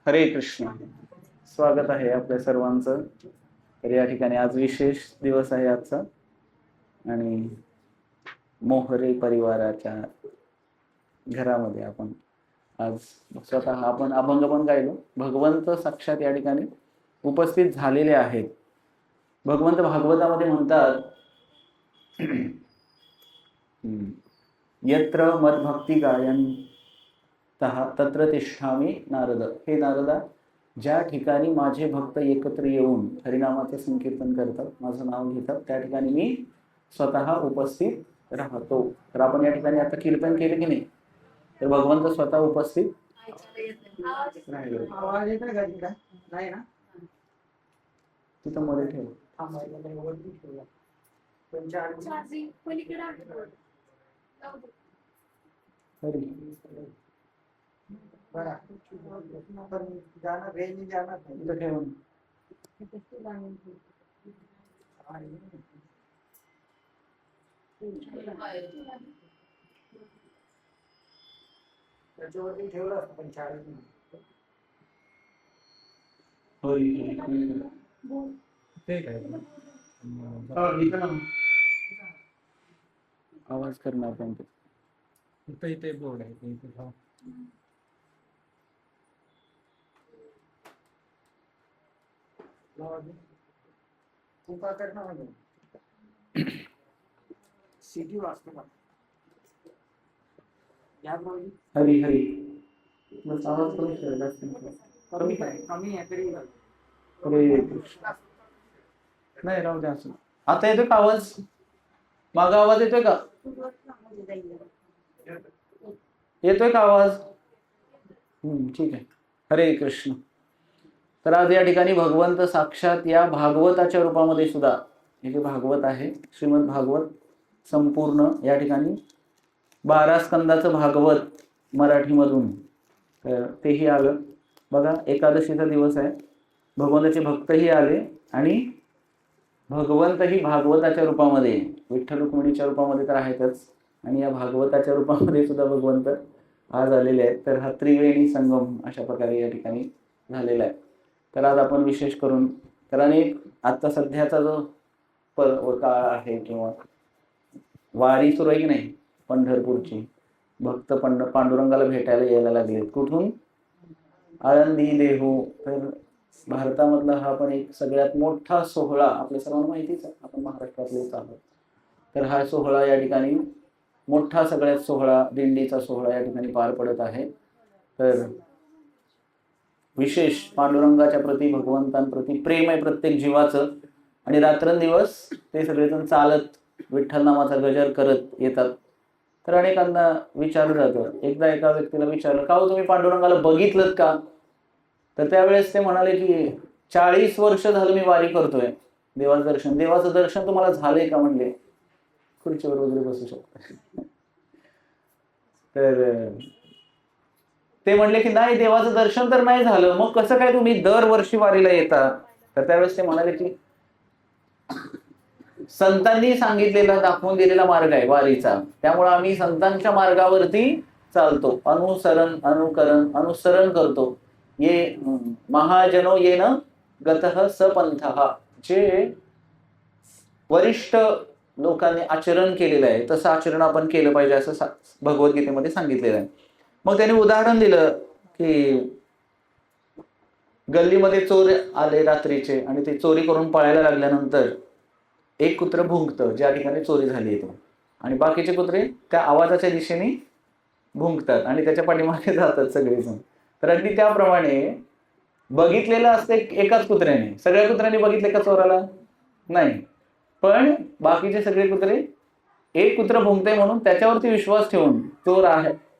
हरे कृष्ण. स्वागत आहे आपल्या सर्वांचं. तर या ठिकाणी आज विशेष दिवस आहे आजचा आणि मोहरे परिवाराच्या घरामध्ये आपण आज स्वतः आपण अभंग पण गायलो. भगवंत साक्षात या ठिकाणी उपस्थित झालेले आहेत. भगवंत भागवतामध्ये म्हणतात यत्र मद्भक्ती गायन तत्र तिष्ठामी नारद. हे नारदा, ज्या ठिकाणी माझे भक्त एकत्र येऊन हरिनामाचे संकीर्तन करतात, माझं नाव घेतात, त्या ठिकाणी मी स्वतः उपस्थित राहतो. तर आपण या ठिकाणी आता कीर्तन केले की नाही, तर भगवंत स्वतः उपस्थित तिथं मध्ये ठेव. त्याच्यावरती ठेवलं असतं पण शाळेत आवाज करणार पण इथे बोर्ड आहे इथे तू काय करणार सिटी वाचतो हरी हरी. बस आवाज कमी कमी आहे तरी हरे कृष्ण. नाही राहू द्या असं. आता येतोय का आवाज? मागा आवाज येतोय का? येतोय का आवाज? ठीक आहे. हरे कृष्ण. तर आज या ठिकाणी भगवंत साक्षात या भागवताच्या रूपामध्ये सुद्धा, हे जे भागवत आहे श्रीमद भागवत संपूर्ण या ठिकाणी 12 स्कंदाचं भागवत मराठीमधून, तर तेही आलं. बघा, एकादशीचा दिवस आहे, भगवंताचे भक्तही आले आणि भगवंतही भागवताच्या रूपामध्ये, विठ्ठल रुक्मिणीच्या रूपामध्ये तर आहेतच, आणि या भागवताच्या रूपामध्ये सुद्धा भगवंत आज आलेले आहेत. तर हा त्रिवेणी संगम अशा प्रकारे या ठिकाणी झालेला आहे. तर आज आपण विशेष करून, तर अनेक आत्ता सध्याचा जो काळ आहे किंवा वारी सुरू आहे की नाही पंढरपूरची, भक्त पांडुरंगाला भेटायला यायला लागलेत. कुठून? आळंदी, देहू. तर भारतामधला हा पण एक सगळ्यात मोठा सोहळा, आपल्या सर्वांना माहितीच आहे, आपण महाराष्ट्रातलेच आहोत. तर हा सोहळा या ठिकाणी मोठा सगळ्यात सोहळा, दिंडीचा सोहळा या ठिकाणी पार पडत आहे. तर विशेष पांडुरंगाच्या प्रती, भगवंतांप्रती प्रेम आहे प्रत्येक जीवाचं, आणि रात्रंदिवस ते सगळेजण चालत विठ्ठल नामाचा गजर करत येतात. तर अनेकांना विचारलं जातं. एकदा एका व्यक्तीला विचारलं, का हो तुम्ही पांडुरंगाला बघितलं का? तर त्यावेळेस ते म्हणाले की 40 वर्ष झालं मी वारी करतोय, देवाचं दर्शन तुम्हाला झालंय का? म्हणले खुर्चीवर वगैरे बसू शकतो. तर ते म्हणले की नाही, देवाचं दर्शन तर नाही झालं, मग कसं काय तुम्ही दरवर्षी वारीला येता? तर त्यावेळेस ते म्हणाले की संतांनी सांगितलेला, दाखवून दिलेला मार्ग आहे वारीचा, त्यामुळे आम्ही संतांच्या मार्गावरती चालतो, अनुसरण करतो. ये महाजनो येन गतः सपंथः. जे वरिष्ठ लोकांनी आचरण केलेलं आहे तसं आचरण आपण केलं पाहिजे, असं भगवद्गीतेमध्ये सांगितलेलं आहे. मग त्याने उदाहरण दिलं की गल्लीमध्ये चोर आले रात्रीचे, आणि ते चोरी करून पळायला लागल्यानंतर एक कुत्र भुंकतं ज्या ठिकाणी चोरी झाली आहे, आणि बाकीचे कुत्रे त्या आवाजाच्या दिशेने भुंकतात आणि त्याच्या पाठीमागे जातात सगळेजण. तर अगदी त्याप्रमाणे बघितलेलं असते एकाच कुत्र्याने, सगळ्या कुत्र्यांनी बघितले का चोराला? नाही, पण बाकीचे सगळे कुत्रे, एक कुत्र भुंकते म्हणून त्याच्यावरती विश्वास ठेवून चोर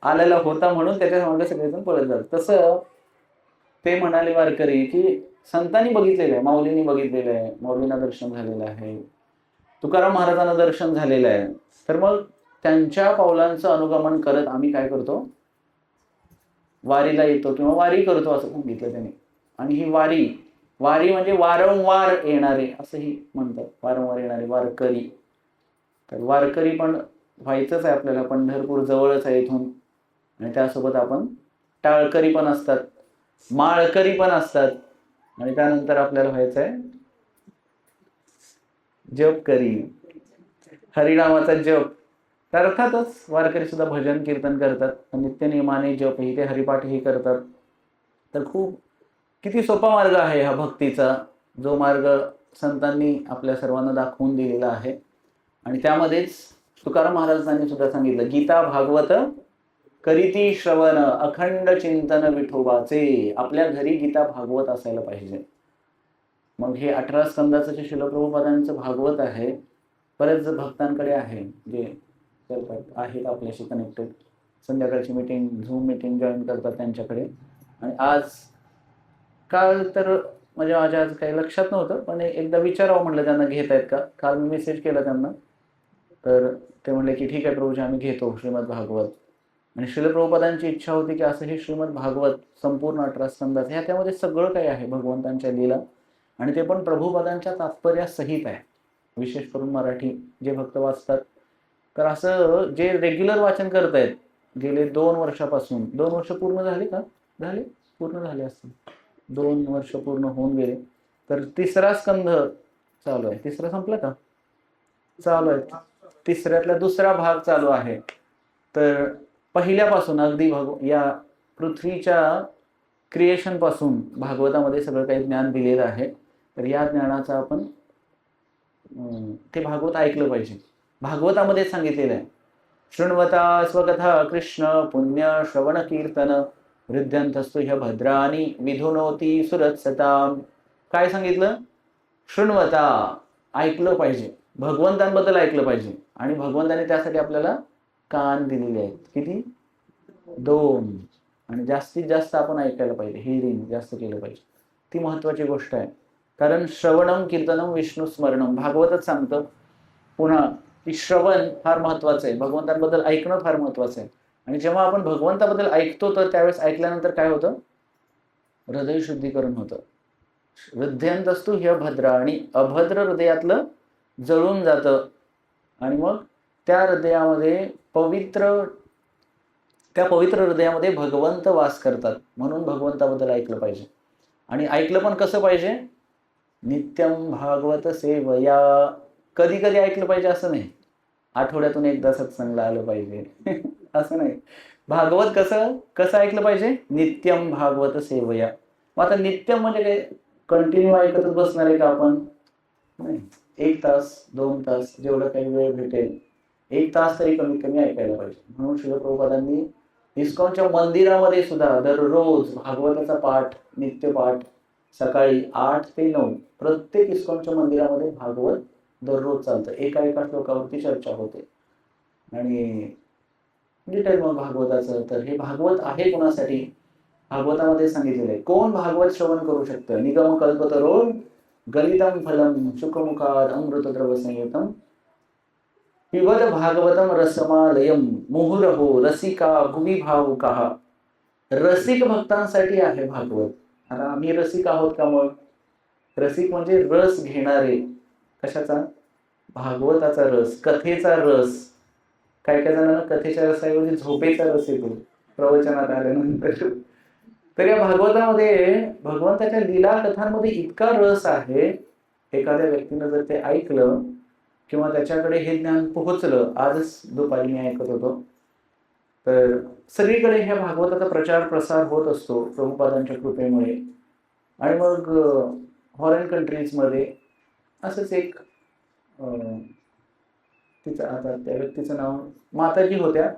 आलेला होता म्हणून त्याच्या मागे सगळेजण पळत जातात. तसं ते म्हणाले वारकरी की संतांनी बघितलेलं आहे, माऊलींनी बघितलेलं आहे, माऊलींना दर्शन झालेलं आहे, तुकाराम महाराजांना दर्शन झालेलं आहे. तर मग त्यांच्या पावलांचं अनुगमन करत आम्ही काय करतो? वारीला येतो किंवा वारी करतो असं सांगितलं त्याने. आणि ही वारी म्हणजे वारंवार येणारे असंही म्हणतात, वारंवार येणारे वारकरी. तर वारकरी पण व्हायचंच आहे आपल्याला, पंढरपूर जवळच आहे इथून, आणि त्यासोबत आपण टाळकरी पण असतात. माळकरी पण असतात आणि त्यानंतर आपल्याला व्हायचंय जप करी, हरिनामाचा जप. तर अर्थातच वारकरी सुद्धा भजन कीर्तन करतात, नित्य नियमाने जपही ते हरिपाठही करतात. तर खूप किती सोपा मार्ग आहे हा भक्तीचा, जो मार्ग संतांनी आपल्या सर्वांना दाखवून दिलेला आहे. आणि त्यामध्येच तुकाराम महाराजांनी सुद्धा सांगितलं, गीता भागवत करीती श्रवण अखंड चिंतन विठोबाचे. आपल्या घरी गीता भागवत असायला पाहिजे. मग हे 18 स्कंदाचं जे श्रील प्रभुपादांचं भागवत आहे, बरेच भक्तांकडे आहे जे करतात, आहेत आपल्याशी कनेक्टेड, संध्याकाळची मीटिंग, झूम मीटिंग जॉईन करतात त्यांच्याकडे. आणि आज काल तर म्हणजे माझ्या आज काही लक्षात नव्हतं, पण एकदा विचारावं म्हटलं त्यांना घेत आहेत का. काल मी मेसेज केला त्यांना, तर ते म्हणले की ठीक आहे प्रभूजी, आम्ही घेतो श्रीमद भागवत. आणि श्रील प्रभुपादांची इच्छा होती की असं हे श्रीमद भागवत संपूर्ण 18 स्कंदाचं, ह्या त्यामध्ये सगळं काही आहे भगवंतांच्या लीला, आणि ते पण प्रभुपादांच्या तात्पर्यासहित आहे. विशेष करून मराठी जे भक्त वाचतात, तर असं जे रेग्युलर वाचन करतायत गेले 2 वर्षापासून, 2 वर्ष पूर्ण झाले का, झाले पूर्ण झाले असतील, 2 वर्ष पूर्ण होऊन गेले. तर 3रा स्कंध चालू आहे. 3रा संपला का, चालू आहे. 3ऱ्यातला 2रा भाग चालू आहे. तर पहिल्यापासून अगदी या पृथ्वीच्या क्रिएशन पासून भागवतामध्ये सगळं काही ज्ञान दिलेलं आहे. तर या ज्ञानाचा आपण ते भागवत ऐकलं पाहिजे. भागवतामध्ये सांगितलेलं आहे, शृण्वता स्वकथा कृष्ण पुण्य श्रवण कीर्तन वृद्ध्यंतस्तु ह्य भद्राणी विधुनोती सुरत्सताम. काय सांगितलं, शृण्वता ऐकलं पाहिजे, भगवंतांबद्दल ऐकलं पाहिजे. आणि भगवंताने त्यासाठी आपल्याला कान दिलेले आहेत. किती, 2. आणि जास्तीत जास्त आपण ऐकायला पाहिजे, हिअरिंग जास्त केलं पाहिजे. ती महत्वाची गोष्ट आहे. कारण श्रवणम कीर्तनम विष्णू स्मरणम, भागवतच सांगतं पुन्हा की श्रवण फार महत्वाचं आहे, भगवंतांबद्दल ऐकणं फार महत्वाचं आहे. आणि जेव्हा आपण भगवंताबद्दल ऐकतो, तर त्यावेळेस ऐकल्यानंतर काय होतं, हृदय शुद्धीकरण होतं. हृदयंतस्तु ह्य भद्रा, आणि अभद्र हृदयातलं जळून जातं. आणि मग त्या हृदयामध्ये त्या पवित्र हृदयामध्ये भगवंत वास करतात. म्हणून भगवंताबद्दल ऐकलं पाहिजे. आणि ऐकलं पण कसं पाहिजे, नित्यम भागवत सेवया. कधी कधी ऐकलं पाहिजे असं नाही, आठवड्यातून एकदा सत्संगला आलं पाहिजे असं नाही. भागवत कसं ऐकलं पाहिजे, नित्यम भागवत सेवया. मग आता नित्यम म्हणजे काय, कंटिन्यू ऐकतच बसणार आहे का आपण, नाही. 1 तास 2 तास जेवढं काही वेळ भेटेल, 1 तास तरी कमीत कमी ऐकायला पाहिजे. म्हणून श्रील प्रभुपादांनी इस्कॉनच्या मंदिरामध्ये सुद्धा दररोज भागवताचा पाठ, नित्य पाठ, सकाळी 8 ते 9 प्रत्येक इस्कॉनच्या मंदिरामध्ये भागवत दररोज चालतं. एका श्लोकावरती चर्चा होते. आणि डिटेल मग भागवताचं, तर हे भागवत आहे कोणासाठी, भागवतामध्ये सांगितलेलं आहे. कोण भागवत श्रवण करू शकतं, निगम कल्पतरो गलितम फलम शुकमुखाद अमृतद्रव संयुतम पिबत भागवतम रसमालयम मुहुरहो रसिका भुवि भावुकाः. रसिक भक्तांसाठी आहे भागवत. आता आम्ही रसिक आहोत का, मग रसिक म्हणजे रस घेणारे. कशाचा, भागवताचा रस, कथेचा रस. काही जणांना कथेच्या रसाऐवजी झोपेचा रस येतो प्रवचनात आल्यानंतर. तर या भागवतामध्ये भगवंताच्या लीला कथांमध्ये इतका रस आहे, एखाद्या व्यक्तीनं जर ते ऐकलं किंवा त्याच्याकडे हे ज्ञान पोहोचलं. आजच दुपारी मी ऐकत होतो, तर सगळीकडे ह्या भागवताचा प्रचार प्रसार होत असतो प्रभुपादांच्या कृपेमुळे. आणि मग फॉरेन कंट्रीजमध्ये असंच एक आता त्या व्यक्तीचं नाव माताजी होत्या.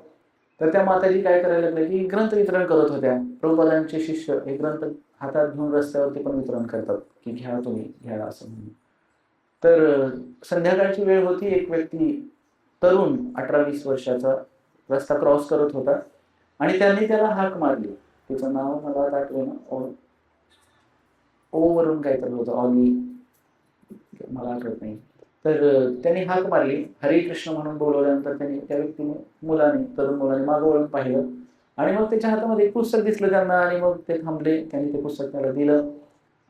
तर त्या माताजी काय करायला लागल्या की ग्रंथ वितरण करत होत्या. प्रभुपादांचे शिष्य हे ग्रंथ हातात घेऊन रस्त्यावरती पण वितरण करतात की घ्या तुम्ही, घ्या असं म्हणून. तर संध्याकाळची वेळ होती. एक व्यक्ती तरुण 18-20 वर्षाचा रस्ता क्रॉस करत होता आणि त्यांनी त्याला हाक मारली. तिचं नाव मला आता आठवेना, ओ वरून काहीतरी होतं, ऑली, मला आठवत नाही. तर त्यांनी हाक मारली, हरे कृष्ण म्हणून बोलवल्यानंतर त्यांनी त्या व्यक्तीने तरुण मुलाने मागं वळून पाहिलं आणि मग त्याच्या हातामध्ये एक पुस्तक दिसलं त्यांना. आणि मग ते थांबले. त्यांनी ते पुस्तक त्याला दिलं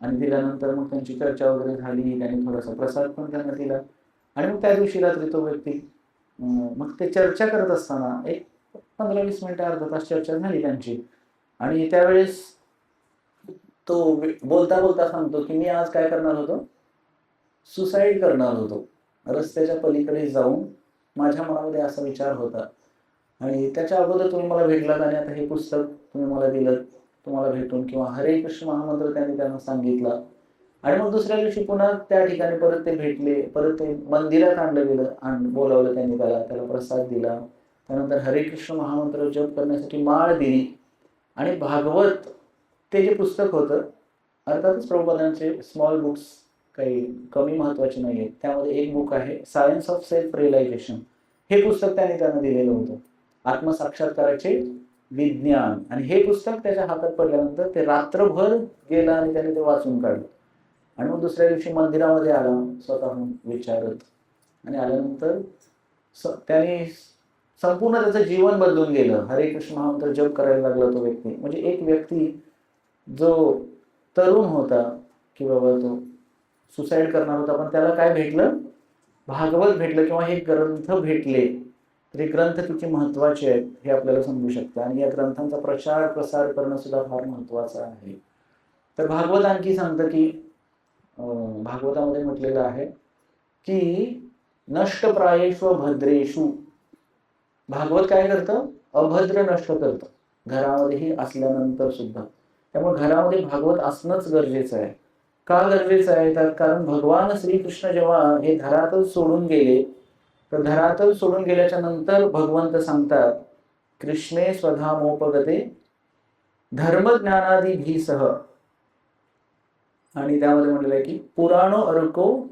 आणि दिल्यानंतर मग त्यांची चर्चा वगैरे झाली. त्यांनी थोडासा प्रसाद पण त्यांना दिला. आणि मग त्या दिवशी रात्री तो व्यक्ती मग ते चर्चा करत असताना एक 15-20 मिनिटं, अर्धा तास चर्चा झाली त्यांची. आणि त्यावेळेस तो बोलता बोलता सांगतो की मी आज काय करणार होतो, सुसाईड करणार होतो. रस्त्याच्या पलीकडे जाऊन माझ्या मनामध्ये असा विचार होता आणि त्याच्या अगोदर तुम्ही मला भेटलात आणि आता हे पुस्तक तुम्ही मला दिलं तुम्हाला भेटून, किंवा हरे कृष्ण महामंत्र त्यांना सांगितला. आणि मग दुसऱ्या दिवशी पुन्हा त्या ठिकाणी परत ते भेटले, परत ते मंदिरात आणलं गेलं आणि बोलावलं त्यांनी, त्याला प्रसाद दिला. त्यानंतर हरे कृष्ण महामंत्र जप करण्यासाठी माळ दिली. आणि भागवत ते जे पुस्तक होतं, अर्थातच प्रभुपादांचे स्मॉल बुक्स काही कमी महत्वाचे नाही आहेत, त्यामध्ये एक बुक आहे सायन्स ऑफ सेल्फ रिअलायझेशन. हे पुस्तक त्यांना दिलेलं होतं, आत्मसाक्षात्काराचे विज्ञान. आणि हे पुस्तक त्याच्या हातात पडल्यानंतर ते रात्रभर गेला आणि त्याने ते वाचून काढलं. आणि मग दुसऱ्या दिवशी मंदिरामध्ये आला स्वतःहून विचारत, आणि आल्यानंतर त्याने संपूर्ण त्याचं जीवन बदलून गेलं. हरे कृष्ण महामंत्र जप करायला लागला तो व्यक्ती. म्हणजे एक व्यक्ती जो तरुण होता की बाबा तो सुसाईड करणार होता, पण त्याला काय भेटलं, भागवत भेटलं किंवा हे ग्रंथ भेटले. तर हे ग्रंथ किती महत्वाचे आहेत हे आपल्याला समजू शकतं. आणि या ग्रंथांचा प्रचार प्रसार करणं सुद्धा फार महत्वाचं आहे. तर भागवत आणखी सांगतं की भागवतामध्ये म्हटलेलं आहे की नष्टप्रायेषु भद्रेषु, भागवत काय करतं, अभद्र नष्ट करतं घरामध्येही असल्यानंतर सुद्धा. त्यामुळे घरामध्ये भागवत असणंच गरजेचं आहे. का गरजेचं आहे, तर कारण भगवान श्रीकृष्ण जेव्हा हे धरातल सोडून गेले, तर धरातल सोडून गेल्याच्या नंतर भगवंत सांगतात कृष्णे स्वधामोपगते धर्मज्ञानादिभिसह. आणि त्यामध्ये म्हटलेलं आहे की पुराणो अर्को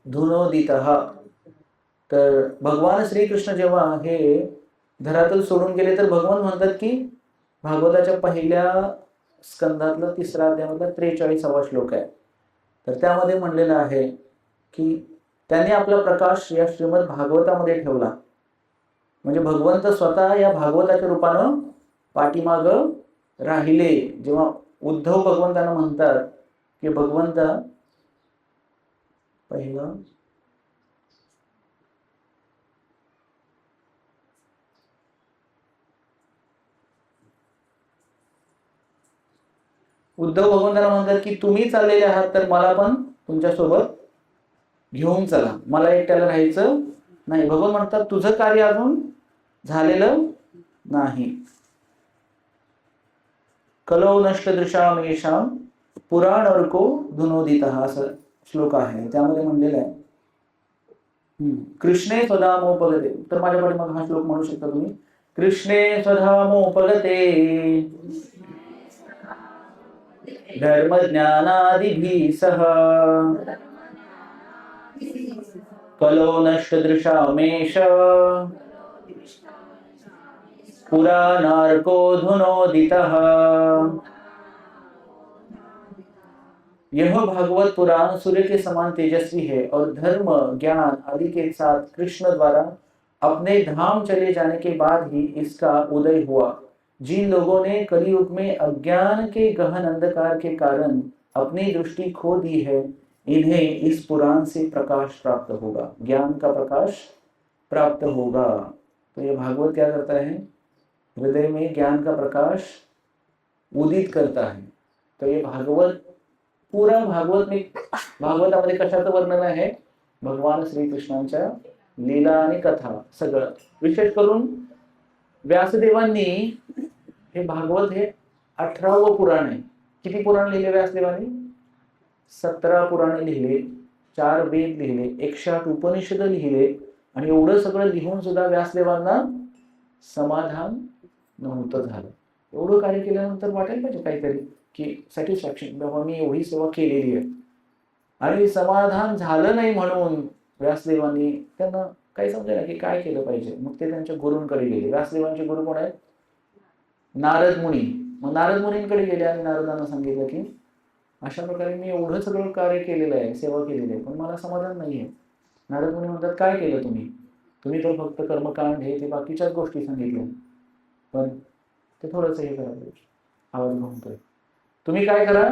धुनोदितः. तर भगवान श्रीकृष्ण जेव्हा हे धरातल सोडून गेले, तर भगवान म्हणतात की भागवताच्या पहिल्या स्कंदातला 3रा अध्यायामधला 43वा श्लोक आहे. तर त्यामध्ये म्हणलेलं आहे की त्यांनी आपला प्रकाश या श्रीमद भागवतामध्ये ठेवला. म्हणजे भगवंत स्वतः या भागवताच्या रूपानं पाठीमाग राहिले. जेव्हा उद्धव भगवंतांना म्हणतात की भगवंता पहिला उद्धव भगवंतांना म्हणतात की तुम्ही चाललेले आहात तर मला पण तुमच्यासोबत घेऊन चला, मला एकट्याला राहायचं नाही. भगवान म्हणतात तुझं कार्य अजून झालेलं नाही. कलौ नष्ट दृशामेषां पुराण अर्को धुनोदितः असं श्लोक आहे. त्यामध्ये म्हणलेलं आहे कृष्णे स्वधामोपगते. तर माझ्या पाठीमागे हा श्लोक म्हणू शकता तुम्ही. कृष्णे स्वधामोपगते धर्मज्ञानादिभिः कलौ नष्टदृशामेष पुराणार्को धुनोदितः. यह भागवत पुराण सूर्य के समान तेजस्वी है और धर्म ज्ञान आदि के साथ कृष्ण द्वारा अपने धाम चले जाने के बाद ही इसका उदय हुआ. जिन लोगों ने कलियुग में अज्ञान के गहन अंधकार के कारण अपनी दृष्टि खो दी है, इन्हें इस पुराण से प्रकाश प्राप्त होगा, ज्ञान का प्रकाश प्राप्त होगा. तो ये भागवत क्या करता है, हृदय में ज्ञान का प्रकाश उदित करता है. तो ये भागवत पूरा भागवतामध्ये कशाचं वर्णन आहे, भगवान श्रीकृष्णांच्या लीला आणि कथा सगळं. विशेष करून व्यासदेवांनी हे भागवत हे 18वं पुराण आहे. किती पुराण लिहिले व्यासदेवांनी, 17 पुराणे लिहिले, 4 वेद लिहिले, 108 उपनिषद लिहिले. आणि एवढं सगळं लिहून सुद्धा व्यासदेवांना समाधान नव्हतं झालं. एवढं कार्य केल्यानंतर वाटायला पाहिजे काहीतरी की सॅटिस्फॅक्शन, बाबा मी एवढी सेवा केलेली आहे. आणि समाधान झालं नाही म्हणून व्यासदेवांनी त्यांना काही समजेना की काय केलं पाहिजे. मग ते त्यांच्या गुरूंकडे गेले. व्यासदेवांचे गुरु कोण आहेत, नारद मुनी. मग नारद मुनींकडे गेले आणि नारदांना सांगितलं की अशा प्रकारे मी एवढं सगळं कार्य केलेलं आहे, सेवा केलेली आहे, पण मला समाधान नाहीये. नारद मुनी म्हणतात काय केलं तुम्ही तर फक्त कर्मकांड हे ते बाकीच्याच गोष्टी सांगितल्या, पण ते थोडंस हे करा पाहिजे. आवाज म्हणतोय तुम्ही काय करा,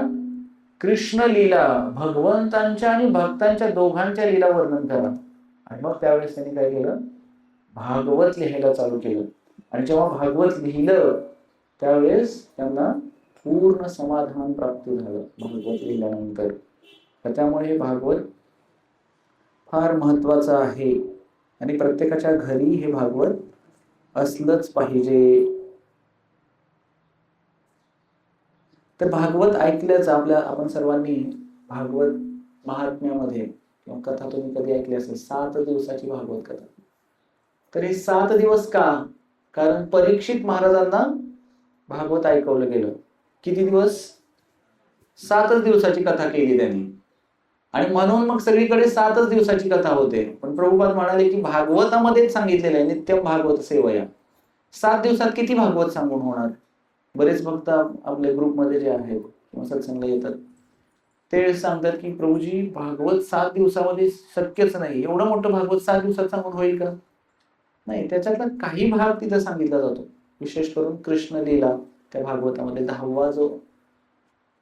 कृष्ण लीला भगवंतांच्या आणि भक्तांच्या दोघांच्या लीला वर्णन करा. आणि मग त्यावेळेस त्यांनी काय केलं, भागवत लिहायला चालू केलं. आणि जेव्हा भागवत लिहिलं त्यावेळेस त्यांना पूर्ण समाधान प्राप्त झालं भागवत लिहिल्यानंतर. तर त्यामुळे हे भागवत फार महत्वाचं आहे आणि प्रत्येकाच्या घरी हे भागवत असलंच पाहिजे. तर भागवत ऐकल्याच आपण सर्वांनी भागवत महात्म्यामध्ये किंवा कथा तुम्ही कधी ऐकली असेल 7 दिवसाची भागवत कथा. तर हे 7 दिवस का? कारण परीक्षित महाराजांना भागवत ऐकवलं गेलं. किती दिवस? 7 दिवसाची कथा केली त्यांनी आणि म्हणून मग सगळीकडे 7 दिवसाची कथा होते. पण प्रभुपाद म्हणाले की भागवतामध्येच सांगितलेलं आहे नित्यम भागवत सेवया. 7 दिवसात किती भागवत सांगून होणार? बरेच भक्त आपल्या ग्रुपमध्ये जे आहेत किंवा सत्संगला येतात ते सांगतात की प्रभूजी भागवत 7 दिवसामध्ये शक्यच नाही. एवढं मोठं भागवत 7 दिवसात सांगून होईल का? नाही, त्याच्यातला काही भाग तिथं सांगितला जातो. विशेष करून कृष्ण लीला त्या भागवतामध्ये 10वा जो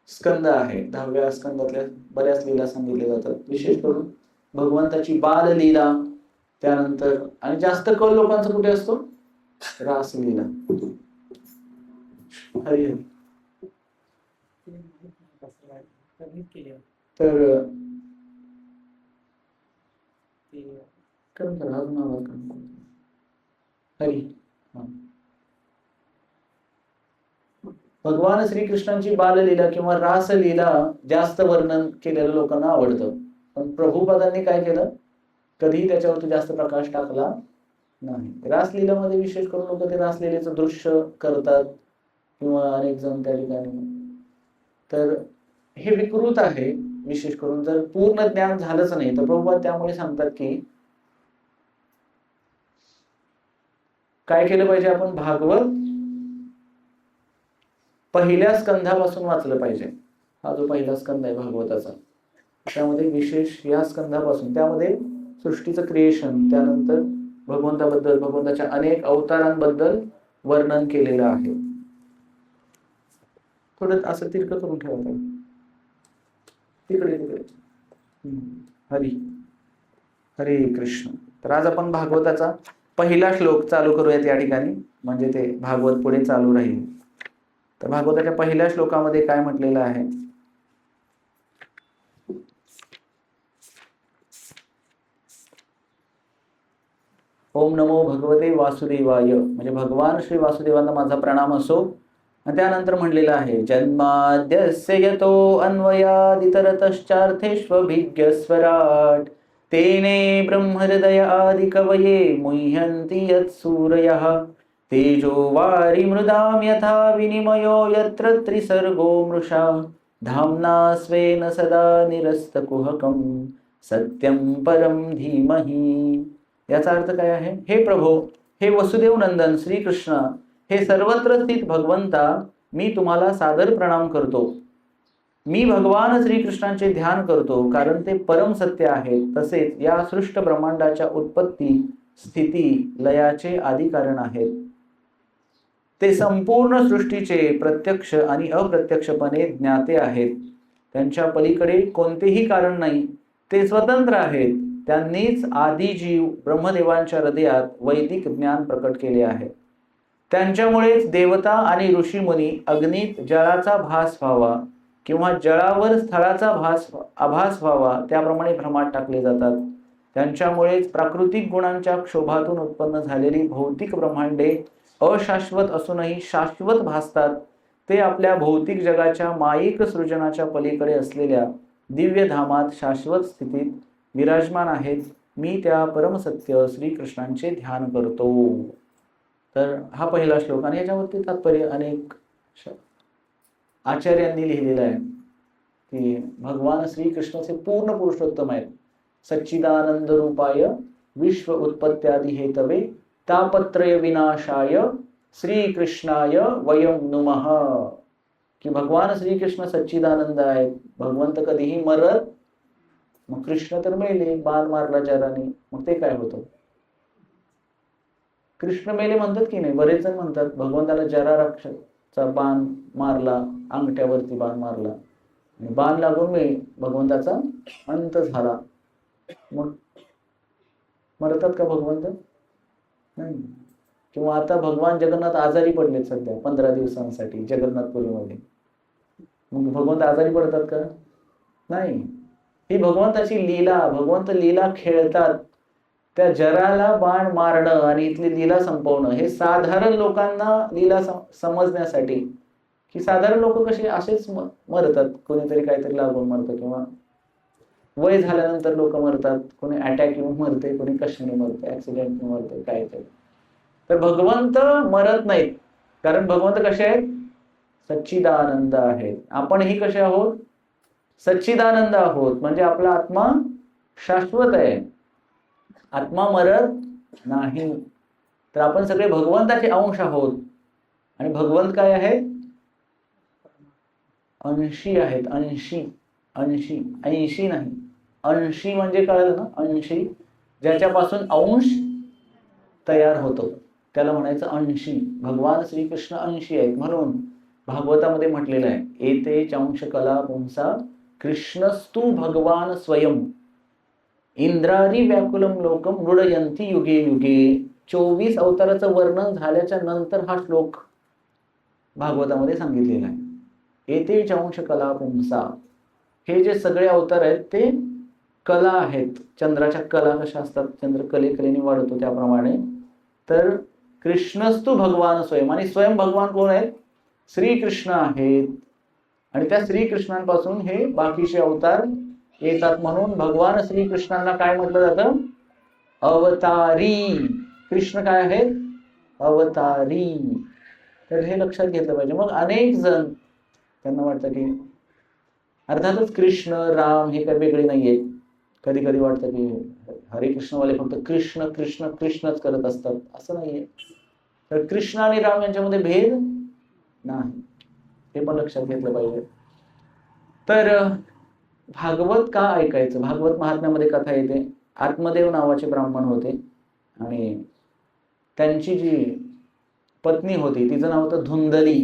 स्कंद आहे, 10व्या स्कंदातल्या बऱ्याच लीला सांगितल्या जातात. विशेष करून भगवंताची बाल लीला, त्यानंतर आणि जास्त कल लोकांचा कुठे असतो? रासलीला. हरी हरी. तर हरी भगवान श्रीकृष्णांची बाललीला किंवा रासलीला जास्त वर्णन केलेलं लोकांना आवडतं. पण प्रभुपादांनी काय केलं? कधीही त्याच्यावरती जास्त प्रकाश टाकला नाही. रासलीलामध्ये विशेष करून लोक ते रासलीलेचं दृश्य करतात किंवा अनेक जण त्या ठिकाणी. तर हे विकृत आहे. विशेष करून जर पूर्ण ज्ञान झालंच नाही तर प्रभुपाद त्यामुळे सांगतात की काय केलं पाहिजे? आपण भागवत पहिल्या स्कंधापासून वाचलं पाहिजे. हा जो पहिला स्कंद आहे भागवताचा, त्यामध्ये विशेष या स्कंधापासून त्यामध्ये सृष्टीचं क्रिएशन, त्यानंतर भगवंताबद्दल, भगवंताच्या अनेक अवतारांबद्दल वर्णन केलेलं आहे. थोडं असं तिरकं करून ठेवा. तिकडे हरी हरे कृष्ण. तर आज आपण भागवताचा पहिला श्लोक चालू करूयात या ठिकाणी, म्हणजे ते भागवत पुढे चालू राहील. तर भागवताच्या पहिल्या श्लोकामध्ये काय म्हटलेलं आहे? ओम नमो भगवते वासुदेवाय, म्हणजे भगवान श्री वासुदेवांना माझा प्रणाम असो. आणि त्यानंतर म्हणलेलं आहे जन्माद्यस्य यतो अन्वयादितरतश्चार्थेष्वभिज्ञस्वराट तेने ब्रह्महृदय आदिकवये मुह्यन्ति यत्सूरयः तेजो वारि मृदां यथा विनिमयो यत्र त्रिसर्गो मृषा धाम्ना स्वेन सदा निरस्तकुहकं सत्यं परं धीमहि. याचा अर्थ काय आहे? हे प्रभो, हे वसुदेव नंदन श्रीकृष्ण, हे सर्वत्र स्थित भगवंता, मी तुम्हाला सादर प्रणाम करतो. मी भगवान श्रीकृष्णांचे ध्यान करतो कारण ते परम सत्य आहेत. तसेच या सृष्ट ब्रह्मांडाच्या उत्पत्ती, स्थिती, लयाचे आदी कारण आहेत. ते संपूर्ण सृष्टीचे प्रत्यक्ष आणि अप्रत्यक्षपणे ज्ञाते आहेत. त्यांच्या पलीकडे कोणतेही कारण नाही. ते स्वतंत्र आहेत. त्यांनीच आदी जीव ब्रह्मदेवांच्या हृदयात वैदिक ज्ञान प्रकट केले आहे. त्यांच्यामुळेच देवता आणि ऋषीमुनी अग्नीत जळाचा भास व्हावा किंवा जळावर स्थळाचा आभास व्हावा त्याप्रमाणे भ्रमात टाकले जातात. त्यांच्यामुळेच प्राकृतिक गुणांच्या क्षोभातून उत्पन्न झालेली भौतिक ब्रह्मांडे अशाश्वत असूनही शाश्वत भासतात. ते आपल्या भौतिक जगाच्या माईक सृजनाच्या पलीकडे असलेल्या दिव्य धामात शाश्वत स्थितीत विराजमान आहेत. मी त्या परमसत्य श्रीकृष्णांचे ध्यान करतो. तर हा पहिला श्लोक आणि याच्यावरती तात्पर्य अनेक आचार्यांनी लिहिलेलं आहे की भगवान श्रीकृष्णाचे पूर्ण पुरुषोत्तम आहेत. सच्चिदानंद रूपाय विश्व उत्पत्त्यादी हेतवे तापत्रय विनाशाय श्रीकृष्णाय वयं नुमः. की भगवान श्रीकृष्ण सच्चिदानंद आहेत. भगवंत कधीही मरत, मग कृष्ण तर मेले, बाण मारला जराने, मग ते काय होतं? कृष्ण मेले म्हणतात की नाही? बरेच जण म्हणतात भगवंताला जरा राक्षसाचा बाण मारला, अंगठ्यावरती बाण मारला, बाण लागून भगवंताचा अंत झाला. मग मरतात का भगवंत? नाही. किंवा आता भगवान जगन्नाथ आजारी पडलेत सध्या 15 दिवसांसाठी जगन्नाथपुरीमध्ये. मग भगवंत आजारी पडतात का? नाही. ही भगवंताची लीला. भगवंत लीला खेळतात. त्या जराला बाण मारणं आणि इथली लीला संपवणं हे साधारण लोकांना लीला समजण्यासाठी, की साधारण लोक कसे असेच मरतात, कोणीतरी काहीतरी लागून मरतं, किंवा वय झाल्यानंतर लोक मरतात, कोणी अटॅक येऊन मरते, कोणी कशाने मरते, ऍक्सिडेंटने मरते, काहीतरी. तर भगवंत मरत नाहीत, कारण भगवंत कसे आहेत? सच्चिदानंद आहेत. आपणही कसे आहोत? सच्चिदानंद आहोत. म्हणजे आपला आत्मा शाश्वत आहे, आत्मा मरत नाही. तर आपण सगळे भगवंताचे अंश आहोत. आणि भगवंत काय आहेत? अंशी आहेत. अंशी. अंशी, 80 नाही. अंशी म्हणजे कळलं ना? अंशी, ज्याच्यापासून अंश तयार होतो त्याला म्हणायचं अंशी. भगवान श्रीकृष्ण अंशी आहेत. म्हणून भागवतामध्ये म्हटलेलं आहे, एते चांश कला पुंसा कृष्णस्तु भगवान स्वयं इंद्रारी व्याकुलम लोकम मृडयंती युगे युगे. 24 अवताराचं वर्णन झाल्याच्या नंतर हा श्लोक भागवतामध्ये सांगितलेला आहे. एते चांश कला पुंसा, हे जे सगळे अवतार आहेत ते कला आहेत. चंद्राच्या कला कशा असतात, चंद्र कलेने वाढतो त्याप्रमाणे. तर कृष्णस्तु भगवान स्वयं, आणि स्वयं भगवान कोण आहेत? श्रीकृष्ण आहेत. आणि त्या श्रीकृष्णांपासून हे बाकीचे अवतार येतात. म्हणून भगवान श्रीकृष्णांना काय म्हटलं जातं? अवतारी. कृष्ण काय आहेत? अवतारी. तर हे लक्षात घेतलं पाहिजे. मग अनेक जण त्यांना वाटतं की अर्थातच कृष्ण राम हे काही वेगळे नाहीये. कधी कधी वाटतं की हरे कृष्णवाले फक्त कृष्ण कृष्ण कृष्णच करत असतात, असं नाहीये. तर कृष्ण आणि राम यांच्यामध्ये भेद नाही, हे पण लक्षात घेतलं पाहिजे. तर भागवत का ऐकायचं? भागवत महात्म्यामध्ये कथा येते, आत्मदेव नावाचे ब्राह्मण होते आणि त्यांची जी पत्नी होती तिचं नाव होतं धुंदली.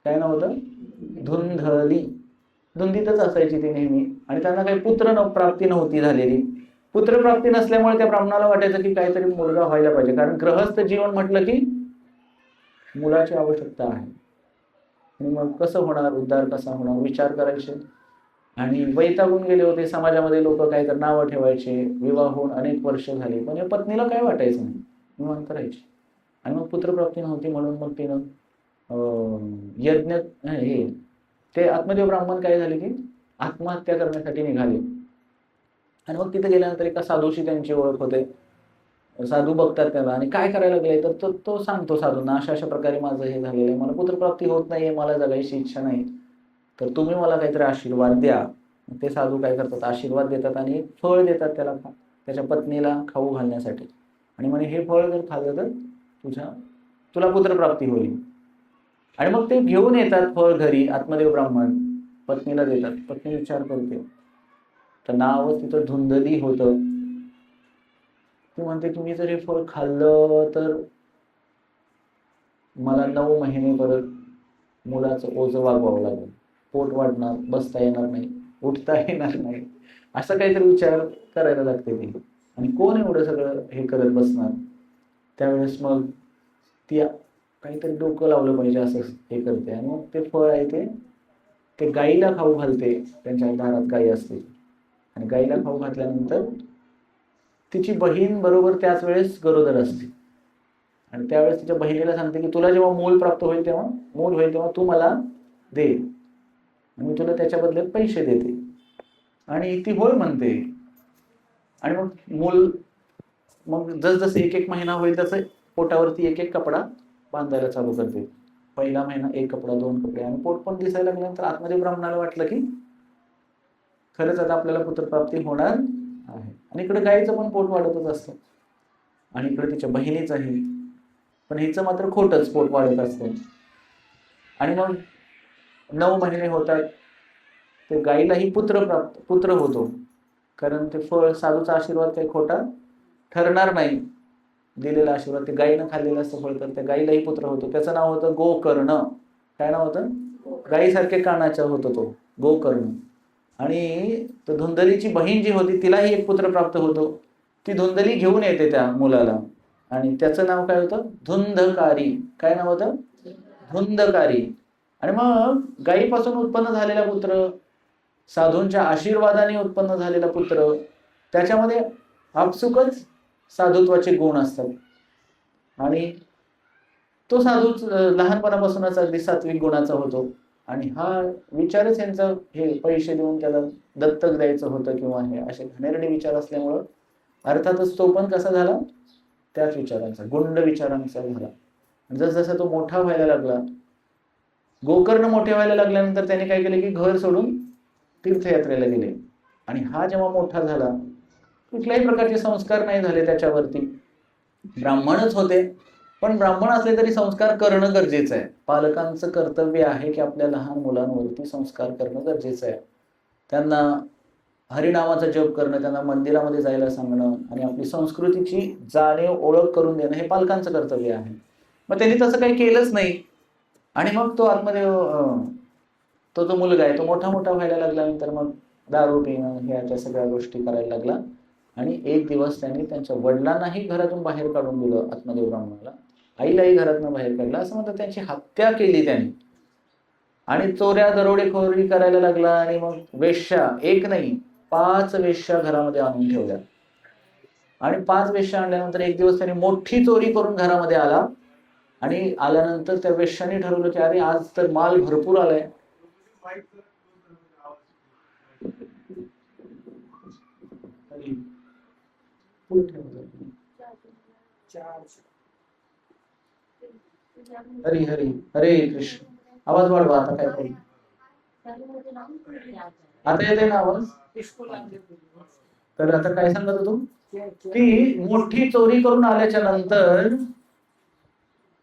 काय नाव होतं? धुंधली. धुंदीतच असायची ती नेहमी, आणि त्यांना काही पुत्रप्राप्ती नव्हती झालेली. पुत्रप्राप्ती नसल्यामुळे त्या ब्राह्मणाला वाटायचं की काहीतरी मुलगा व्हायला पाहिजे, कारण गृहस्थ जीवन म्हटलं की मुलाची आवश्यकता आहे. आणि मग कसं होणार, उद्धार कसा होणार, विचार करायचे. आणि वैतागून गेले होते. समाजामध्ये लोक काहीतरी नावं ठेवायचे. विवाह होऊन अनेक वर्ष झाली, पण या पत्नीला काय वाटायचं नाही, निवांत राहायची. आणि मग पुत्रप्राप्ती नव्हती म्हणून मग तिनं यज्ञ हे ते आत्मदेव ब्राह्मण काय झाले की आत्महत्या करण्यासाठी निघाले. आणि मग तिथे गेल्यानंतर एका साधूशी त्यांची ओळख होते. साधू बघतात त्याला आणि काय करायला लागले, तर तो सांगतो साधूंना, अशा अशा प्रकारे माझं हे झालेलं आहे, मला पुत्रप्राप्ती होत नाहीये, मला जगायची इच्छा नाही, तर तुम्ही मला काहीतरी आशीर्वाद द्या. ते साधू काय करतात, आशीर्वाद देतात आणि एक फळ देतात त्याला, त्याच्या पत्नीला खाऊ घालण्यासाठी. आणि म्हणे हे फळ जर खाल्लं तर तुला पुत्रप्राप्ती होईल. आणि मग ते घेऊन येतात फळ घरी. आत्मदेव ब्राह्मण पत्नीला देतात. पत्नी विचार करते, तर नाव तिथं धुंदली होतं. ती म्हणते की मी जर हे फळ खाल्लं तर मला 9 महिने परत मुलाचं ओझं वागवावं लागेल, पोट वाढणार, बसता येणार नाही, उठता येणार नाही, असं काहीतरी विचार करायला लागते ती. आणि कोण एवढं सगळं हे करत बसणार. त्यावेळेस मग ती काहीतरी डोकं लावलं पाहिजे असं हे करते. आणि मग ते फळ आहे ते गाईला खाऊ घालते. त्यांच्या दारात गाई असते आणि गाईला खाऊ घातल्यानंतर तिची बहीण बरोबर त्याच वेळेस गरोदर असते. आणि त्यावेळेस तिच्या बहिणीला सांगते की तुला जेव्हा मूल प्राप्त होईल तेव्हा तू मला दे आणि मी तुला त्याच्या बदल्यात पैसे देते. आणि ती होय म्हणते. आणि मग जसजसे एक महिना होईल तसं पोटावरती एक कपडा बांधायला चालू करते. पहिला महिना 1 कपडा, 2 कपडे, आणि पोट पण दिसायला लागल्यानंतर आत्मदेव ब्राह्मणाला वाटलं की खरंच आता आपल्याला पुत्रप्राप्ती होणार आहे. आणि इकडे गाईचं पण पोट वाढतच असतं आणि इकडे तिच्या बहिणीचंही, पण हिचं मात्र खोटच पोट वाढत असतं. आणि मग 9 महिने होतात. ते गाईलाही पुत्र होतो, कारण ते फळ साधूचा आशीर्वाद काही खोटा ठरणार नाही. दिलेला आशीर्वाद ते गायीनं खाल्लेलं असतं फळ, तर त्या गाईलाही पुत्र होतो. त्याचं नाव होतं गोकर्ण. काय नाव होतं? गाईसारखे कानाचा होतो तो गोकर्ण. आणि तो धुंदलीची बहीण जी होती तिलाही एक पुत्र प्राप्त होतो. ती धुंदली घेऊन येते त्या मुलाला आणि त्याचं नाव काय होतं? धुंधकारी. काय नाव होतं? धुंधकारी. आणि मग गायीपासून उत्पन्न झालेला पुत्र, साधूंच्या आशीर्वादाने उत्पन्न झालेला पुत्र, त्याच्यामध्ये आपसुकच साधुत्वाचे गुण असतात. आणि तो साधूच लहानपणापासूनच अगदी सात्विक गुणाचा होतो. आणि हा विचारच यांचा हे पैसे देऊन त्याला दत्तक द्यायचं होतं किंवा हे असे घाणेरडे विचार असल्यामुळं अर्थातच तो पण कसा झाला, त्याच विचारांचा, गुंड विचारांचा झाला. जसजसा तो मोठा व्हायला लागला, गोकर्ण मोठे व्हायला लागल्यानंतर त्याने काय केलं की घर सोडून तीर्थयात्रेला गेले. आणि हा जेव्हा मोठा झाला, कुठल्याही प्रकारचे संस्कार नाही झाले त्याच्यावरती. ब्राह्मणच होते, पण ब्राह्मण असले तरी संस्कार करणं गरजेचं आहे. पालकांचं कर्तव्य आहे की आपल्या लहान मुलांवरती संस्कार करणं गरजेचं आहे. त्यांना हरिनामाचा जप करणं, त्यांना मंदिरामध्ये जायला सांगणं आणि आपली संस्कृतीची जाणीव ओळख करून देणं हे पालकांचं कर्तव्य आहे. मग त्यांनी तसं काही केलंच नाही. आणि मग तो आतमध्ये तो जो मुलगा आहे तो मोठा मोठा व्हायला लागल्यानंतर मग दारू पिणं ह्या सगळ्या गोष्टी करायला लागला. आणि एक दिवस त्यांनी त्यांच्या वडिलांनाही घरातून बाहेर काढून दिलं, आत्मदेव ब्राह्मणाला. आईलाही घरातून बाहेर काढलं. असं म्हणतात त्यांची हत्या केली त्यांनी. आणि चोऱ्या दरोडेखोरी करायला लागला. आणि मग वेश्या, एक नाही 5 वेश्या घरामध्ये आणून ठेवल्या. आणि 5 वेश्या आणल्यानंतर एक दिवस त्यांनी मोठी चोरी करून घरामध्ये आला. आणि आल्यानंतर त्या वेश्याने ठरवलं की अरे आज तर माल भरपूर आलाय. हरी हरी हरे कृष्ण. आवाज वाढवा आता. काय करू आता येते ना आवाज? तर आता काय सांगत होतो की मोठी चोरी करून आल्याच्या नंतर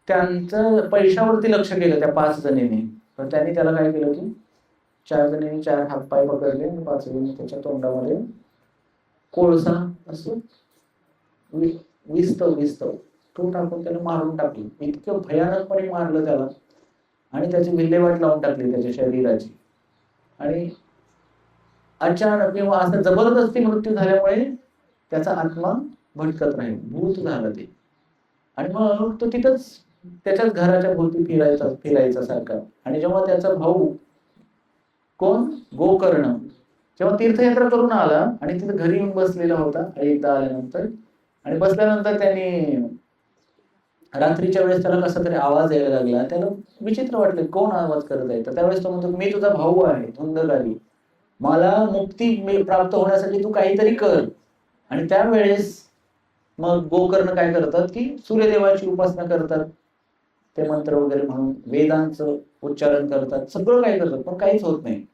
त्यांचं पैशावरती लक्ष केलं त्या 5 जणींनी. तर त्यांनी त्याला काय केलं की 4 जणींनी 4 हातपाय पकडले आणि 5 जणींनी त्याच्या तोंडामध्ये कोळसा असतो विस्तव तो टाकून त्याला मारून टाकलं. इतकं भयानकपणे मारलं त्याला आणि त्याची विल्हेवाट लावून टाकली त्याच्या शरीराची. आणि अचानक किंवा असं जबरदस्ती मृत्यू झाल्यामुळे त्याचा आत्मा भटकत राहील, भूत झालं ते. आणि मग तो तिथंच त्याच्याच घराच्या भोवती फिरायचा सारखा. आणि जेव्हा त्याचा भाऊ कोण गोकर्ण जेव्हा तीर्थयात्रा करून आला आणि तिथे घरी येऊन बसलेला होता एकदा आल्यानंतर, आणि बसल्यानंतर त्यांनी रात्रीच्या वेळेस त्याला कसा तरी आवाज यायला लागला. त्याला विचित्र वाटलं कोण आवाज करत आहे. तर त्यावेळेस तो म्हणतो मी तुझा भाऊ आहे धुंदकारी, मला मुक्ती प्राप्त होण्यासाठी तू काहीतरी कर. आणि त्यावेळेस मग गोकर्ण काय करतात की सूर्यदेवाची उपासना करतात, ते मंत्र वगैरे म्हणून वेदांचं उच्चारण करतात, सगळं काय करतात, पण काहीच होत नाही.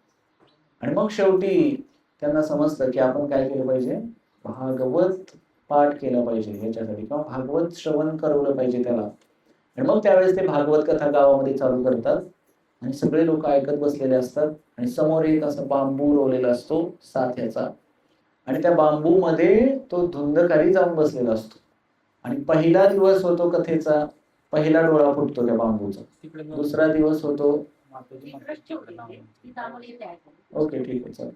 आणि मग शेवटी त्यांना समजतं की आपण काय केलं पाहिजे, भागवत पाठ केला पाहिजे याच्यासाठी, किंवा भागवत श्रवण करवलं पाहिजे त्याला. आणि मग त्यावेळेस ते भागवत कथा गावामध्ये चालू करतात आणि सगळे लोक ऐकत बसलेले असतात. आणि समोर एक असं बांबू रोवलेला असतो साथ्याचा, आणि त्या बांबू मध्ये तो धुंदकारी जाऊन बसलेला असतो. आणि पहिला दिवस होतो कथेचा, पहिला डोळा फुटतो त्या बांबूचा. दुसरा दिवस होतो, ओके ठीक आहे चल.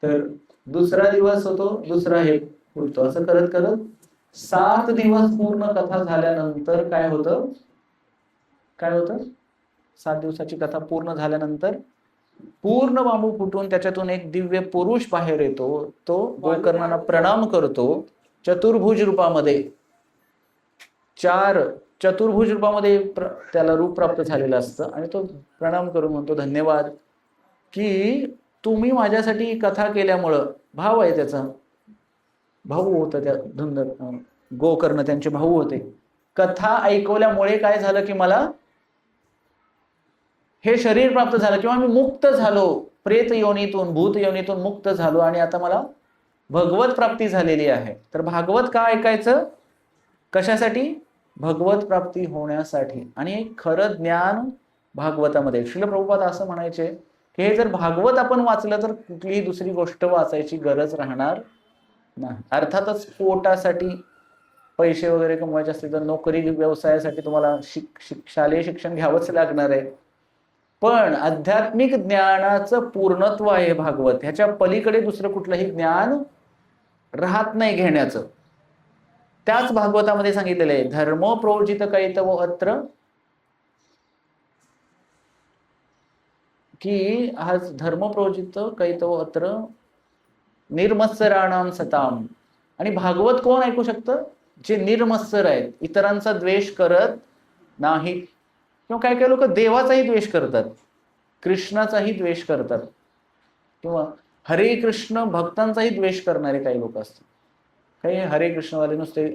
तर दुसरा दिवस होतो, दुसरा हे फुटतो. असं करत करत 7 दिवस पूर्ण कथा झाल्यानंतर काय होतं 7 दिवसाची कथा पूर्ण झाल्यानंतर पूर्ण बांबू फुटून त्याच्यातून एक दिव्य पुरुष बाहेर येतो. तो गोकर्णांना प्रणाम करतो चतुर्भुज रूपामध्ये. 4 चतुर्भुज रूपामध्ये त्याला रूप प्राप्त झालेलं असतं. आणि तो प्रणाम करून म्हणतो धन्यवाद की तुम्ही माझ्यासाठी कथा केल्यामुळं, भाव आहे त्याचा, भाऊ होता त्या गोकर्ण त्यांचे भाऊ होते. कथा ऐकवल्यामुळे काय झालं की मला हे शरीर प्राप्त झालं, किंवा मी मुक्त झालो, प्रेत योनीतून भूत योनीतून मुक्त झालो आणि आता मला भगवत प्राप्ती झालेली आहे. तर भागवत का ऐकायचं, कशासाठी, भगवत प्राप्ती होण्यासाठी. आणि खरं ज्ञान भागवतामध्ये. श्रील प्रभुपाद असं म्हणायचे की हे जर भागवत आपण वाचलं तर कुठलीही दुसरी गोष्ट वाचायची गरज राहणार नाही. अर्थातच पोटासाठी पैसे वगैरे कमवायचे असतील तर नोकरी व्यवसायासाठी तुम्हाला शालेय शिक्षण घ्यावंच लागणार आहे. पण आध्यात्मिक ज्ञानाचं पूर्णत्व आहे भागवत. ह्याच्या पलीकडे दुसरं कुठलंही ज्ञान राहत नाही घेण्याचं. त्याच भागवतामध्ये सांगितलेलं आहे, धर्मो प्रोजित कैतवो अत्र की आज धर्म प्रोजित कैतो अत्र निर्मत्सराणाम सताम. आणि भागवत कोण ऐकू शकतं? जे निर्मत्सर आहेत, इतरांचा द्वेष करत नाहीत. किंवा काही काही लोक देवाचाही द्वेष करतात, कृष्णाचाही द्वेष करतात, किंवा हरे कृष्ण भक्तांचाही द्वेष करणारे काही लोक असतात. काही हरे कृष्णवाले नुसते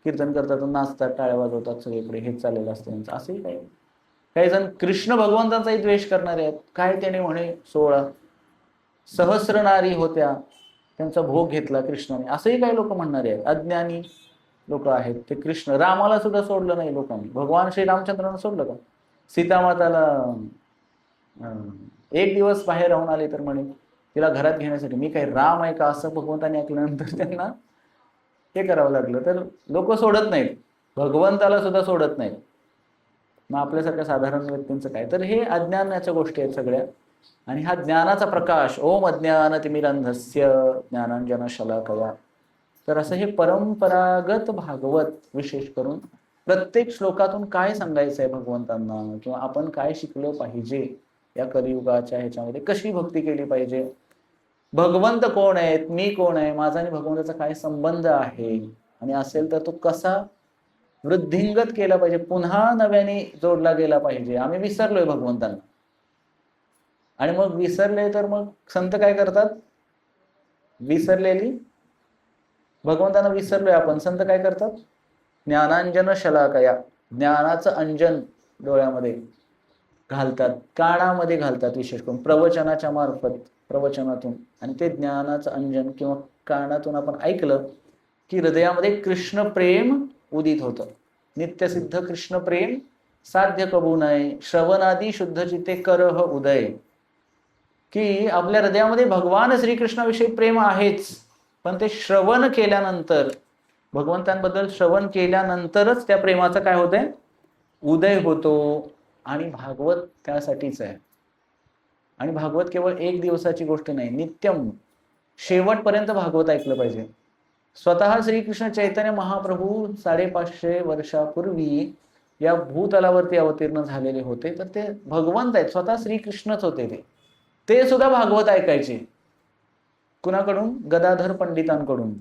कीर्तन करतात, नाचतात, टाळ्या वाजवतात, सगळीकडे हेच चाललेलं असतं त्यांचं. असंही काही काही जण कृष्ण भगवंतांचाही द्वेष करणारे आहेत. काय त्याने म्हणे 16 सहस्र नारी होत्या, त्यांचा भोग घेतला कृष्णाने, असंही काही लोक म्हणणारे आहेत. अज्ञानी लोक आहेत ते. कृष्ण रामाला सुद्धा सोडलं नाही लोकांनी. भगवान श्री रामचंद्रांना सोडलं का? सीतामाताला एक दिवस बाहेर राहून आले तर म्हणे तिला घरात घेण्यासाठी, मी काही राम आहे का असं भगवंताने ऐकल्यानंतर त्यांना हे करावं लागलं. तर लोक सोडत नाहीत, भगवंताला सुद्धा सोडत नाहीत. मग आपल्यासारख्या साधारण व्यक्तींचं काय? तर हे अज्ञानाच्या गोष्टी आहेत सगळ्या. आणि हा ज्ञानाचा प्रकाश, ओम अज्ञानतिमिरंधस्य ज्ञानांजन शलाकया. तर असं हे परंपरागत भागवत, विशेष करून प्रत्येक श्लोकातून काय सांगायचं आहे भगवंतांना, किंवा आपण काय शिकलं पाहिजे या कलियुगाच्या ह्याच्यामध्ये, कशी भक्ती केली पाहिजे, भगवंत कोण आहेत, मी कोण आहे, माझा आणि भगवंताचा काय संबंध आहे, आणि असेल तर तो कसा वृद्धिंगत केला पाहिजे, पुन्हा नव्याने जोडला गेला पाहिजे. आम्ही विसरलोय भगवंतांना, आणि मग विसरले तर मग संत काय करतात? विसरलेली भगवंतांना विसरलोय आपण, संत काय करतात? ज्ञानांजन शलाकया, ज्ञानाचं अंजन डोळ्यामध्ये घालतात, कानामध्ये घालतात, विशेष करून प्रवचनाच्या मार्फत, प्रवचनातून. आणि ते ज्ञानाचं अंजन किंवा कानातून आपण ऐकलं की हृदयामध्ये कृष्ण प्रेम उदित होतं. नित्यसिद्ध कृष्ण प्रेम साध्य कबू नये, श्रवणादी शुद्ध चिते करह उदय. की आपल्या हृदयामध्ये भगवान श्रीकृष्णाविषयी प्रेम आहेच, पण ते श्रवण केल्यानंतर, भगवंतांबद्दल श्रवण केल्यानंतरच त्या प्रेमाचं काय होतंय? उदय होतो. आणि भागवत त्यासाठीच आहे. आणि भागवत केवळ एक दिवसाची गोष्ट नाही, नित्यम, शेवटपर्यंत भागवत ऐकलं पाहिजे. स्वतः श्रीकृष्ण चैतन्य महाप्रभू 550 वर्षापूर्वी या भूतलावरती अवतीर्ण झालेले होते. तर ते भगवंत आहेत, स्वतः श्रीकृष्णच होते. ते सुद्धा भागवत ऐकायचे. कुणाकडून? गदाधर पंडितांकडून.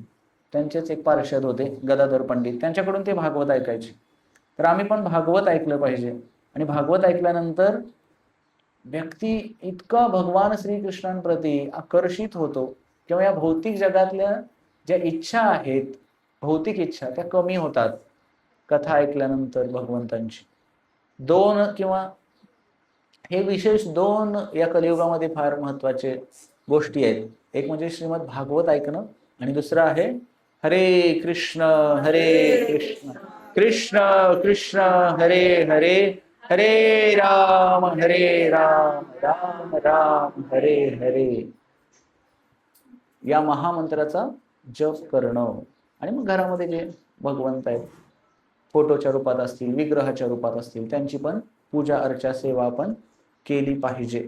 त्यांचेच एक पार्षद होते गदाधर पंडित, त्यांच्याकडून ते भागवत ऐकायचे. तर आम्ही पण भागवत ऐकलं पाहिजे. आणि भागवत ऐकल्यानंतर व्यक्ती इतका भगवान श्रीकृष्णांप्रती आकर्षित होतो, किंवा या भौतिक जगातल्या ज्या इच्छा आहेत, भौतिक इच्छा, त्या कमी होतात कथा ऐकल्यानंतर भगवंतांची. दोन, किंवा हे विशेष दोन या कलियुगामध्ये फार महत्वाचे गोष्टी आहेत. एक म्हणजे श्रीमद भागवत ऐकणं, आणि दुसरं आहे हरे कृष्ण कृष्ण कृष्ण हरे हरे, हरे राम राम राम हरे हरे, या महामंत्राचा जप करणं. आणि मग घरामध्ये जे भगवंत आहेत, फोटोच्या रूपात असतील, विग्रहाच्या रूपात असतील, त्यांची पण पूजा अर्चा सेवा आपण केली पाहिजे.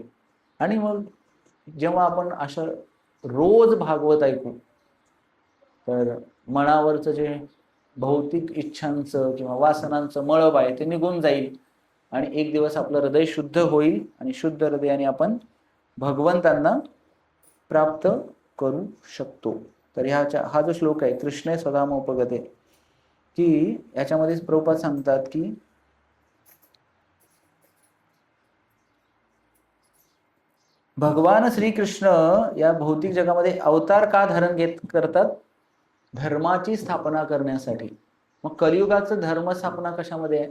आणि मग जेव्हा आपण असं रोज भागवत ऐकू, तर मनावरचं जे भौतिक इच्छांचं किंवा वासनांचं मळब आहे ते निघून जाईल, आणि एक दिवस आपलं हृदय शुद्ध होईल, आणि शुद्ध हृदयाने आपण भगवंतांना प्राप्त करू शकतो. तर हा जो श्लोक आहे, कृष्णे स्वधामोपगते, की याच्यामध्येच प्रभुपाद सांगतात की भगवान श्रीकृष्ण या भौतिक जगामध्ये अवतार का धारण करतात? धर्माची स्थापना करण्यासाठी. मग कलियुगाचं धर्म स्थापना कशामध्ये आहे?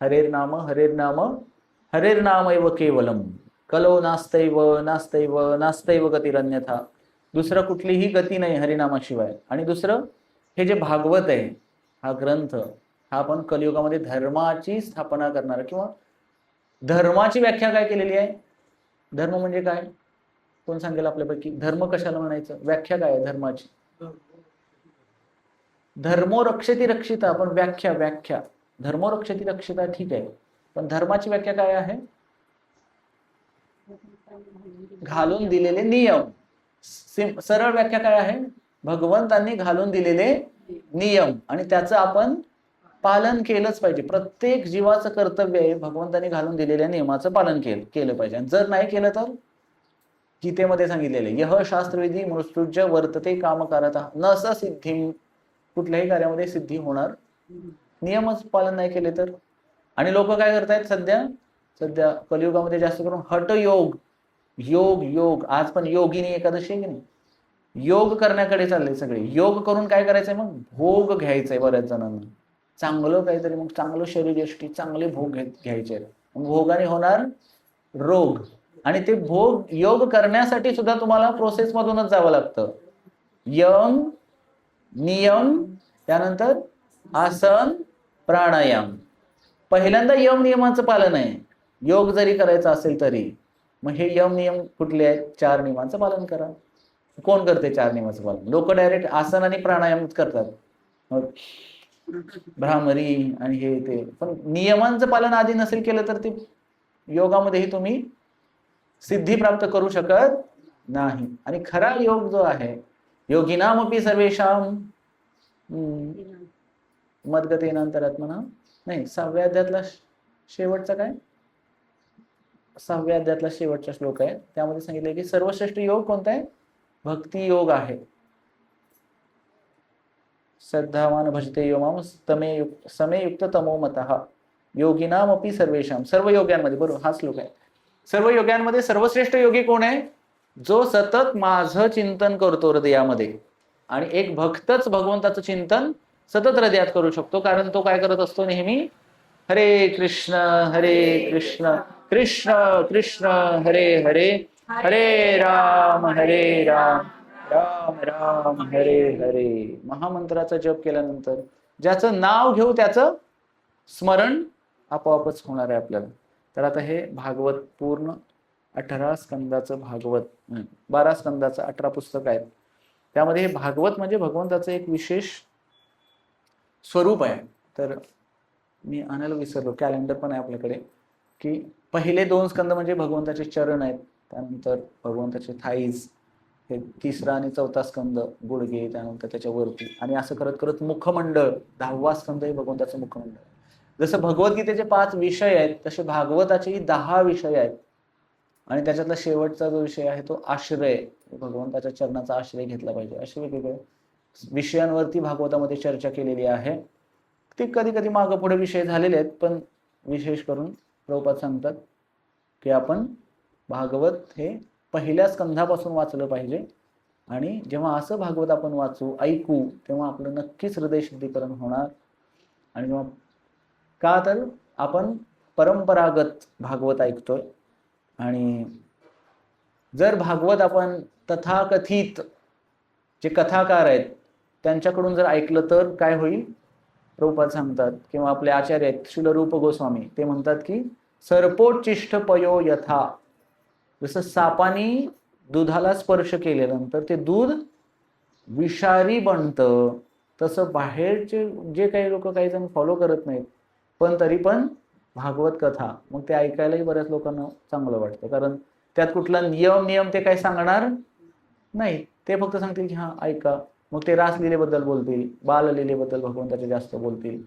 हरेर्नाम हरेर्नाम हरेर्नामैव केवलम, कलो नास्तैव नास्तैव नास्तैव गतिरन्यथा. दुसरं कुठलीही गती नाही हरिनामाशिवाय. आणि दुसरं हे जे भागवत आहे, हा ग्रंथ, हा आपण कलियुगामध्ये धर्माची स्थापना करणार, किंवा धर्माची व्याख्या काय केलेली आहे? धर्म म्हणजे काय? कोण सांगेल आपल्यापैकी? धर्म कशाला म्हणायचं? व्याख्या काय आहे धर्माची? धर्मो रक्षति रक्षिता. पण व्याख्या धर्मो रक्षति रक्षिता ठीक आहे, पण धर्माची व्याख्या काय आहे? घालून दिलेले नियम. सरळ व्याख्या काय आहे? भगवंतांनी घालून दिलेले नियम, आणि त्याचं आपण पालन केलंच पाहिजे. प्रत्येक जीवाचं कर्तव्य आहे भगवंताने घालून दिलेल्या नियमाचं पालन केलं पाहिजे. आणि जर नाही केलं तर गीतेमध्ये सांगितलेले यह शास्त्रविधी मृत्युज्य वर्तते कामकारता न स सिद्धी, कुठल्याही कार्यामध्ये सिद्धी होणार नियमच पालन नाही केले तर. आणि लोक काय करतायत सध्या कलियुगामध्ये जास्त करून हठयोग योग आज पण योगिनी एकादशी आहे की नाही, योग करण्याकडे चालले सगळे. योग करून काय करायचंय मग भोग घ्यायचंय बऱ्याच जणांना, चांगलं काहीतरी, मग चांगलं शरीरयष्टी चांगले भोग घ्यायचे. भोगाने होणार रोग. आणि ते भोग योग करण्यासाठी सुद्धा तुम्हाला प्रोसेस मधूनच जावं लागतं. यम नियम, त्यानंतर आसन प्राणायाम. पहिल्यांदा यम नियमाचं पालन आहे योग जरी करायचं असेल तरी. मग हे यम नियम कुठले आहेत? 4 नियमांचं पालन करा. कोण करते 4 नियमाचं पालन? लोक डायरेक्ट आसन आणि प्राणायाम करतात, भ्रामरी आणि हे ते. पण नियमांचं पालन आधी नसेल केलं तर ते योगामध्येही तुम्ही सिद्धी प्राप्त करू शकत नाही. आणि खरा योग जो आहे योगिनामपि सर्वेषाम मद्गतेनांतरात्मना, नाही 6व्या अध्यायातला शेवटचा काय 6व्या अध्यायातला शेवटचा श्लोक आहे, त्यामध्ये सांगितलंय की सर्वश्रेष्ठ योग कोणता आहे? भक्ती योग आहे. श्रद्धावान भजते यो माम समेयुक्त तमो मतः योगिनामपि सर्वेषाम. सर्व योग्यांमध्ये, बरोबर हा श्लोक आहे. सर्व योग्यांमध्ये सर्वश्रेष्ठ योगी कोण आहे? जो सतत माझं चिंतन करतो हृदयामध्ये. आणि एक भक्तच भगवंताचं चिंतन सतत हृदयात करू शकतो, कारण तो काय करत असतो नेहमी? हरे कृष्ण कृष्ण कृष्ण हरे हरे, हरे राम राम राम हरे हरे. महामंत्राचा जप केल्यानंतर ज्याचं नाव घेऊ त्याचं स्मरण आपोआपच होणार आहे आपल्याला. तर आता हे भागवत पूर्ण 18 स्कंदाचं भागवत, 12 स्कंदाचं 18 पुस्तक आहेत. त्यामध्ये हे भागवत म्हणजे भगवंताचं एक विशेष स्वरूप आहे. तर मी आणायला विसरलो, कॅलेंडर पण आहे आपल्याकडे, की पहिले 2 स्कंद म्हणजे भगवंताचे चरण आहेत, त्यानंतर भगवंताचे थाईज, हे 3रा आणि 4था स्कंद गुडघे, त्यानंतर त्याच्यावरती, आणि असं करत करत मुखमंडळ 10वा स्कंद हे भगवंताचं मुखमंडळ. जसं भगवद्गीतेचे 5 विषय आहेत तसे भागवताचेही 10 विषय आहेत. आणि त्याच्यातला शेवटचा जो विषय आहे तो आश्रय, भगवंताच्या चरणाचा आश्रय घेतला पाहिजे. असे वेगवेगळे विषयांवरती भागवतामध्ये चर्चा केलेली आहे. ते कधी कधी मागं पुढे विषय झालेले आहेत, पण विशेष करून प्रभुपाद सांगतात की आपण भागवत हे पहिल्या स्कंधापासून वाचलं पाहिजे. आणि जेव्हा असं भागवत आपण वाचू ऐकू तेव्हा आपलं नक्कीच हृदय शुद्धीकरण होणार. आणि जेव्हा का तर आपण परंपरागत भागवत ऐकतोय, आणि जर भागवत आपण तथाकथित जे कथाकार आहेत त्यांच्याकडून जर ऐकलं तर काय होईल? प्रभुपाद सांगतात, किंवा आपले आचार्य आहेत श्रील रूप गोस्वामी, ते म्हणतात की सर्पोच्चिष्ट पयो यथा, जसं सापानी दुधाला स्पर्श केल्यानंतर ते दूध विषारी बनतं, तसं बाहेरचे जे काही लोक काही जण फॉलो करत नाहीत पण तरी पण भागवत कथा मग ते ऐकायलाही बऱ्याच लोकांना चांगलं वाटतं, कारण त्यात कुठला नियम ते काही सांगणार नाही. ते फक्त सांगतील की हा ऐका. मग ते रासलीलेबद्दल बोलतील, बाललीलेबद्दल भगवंताचे जास्त बोलतील,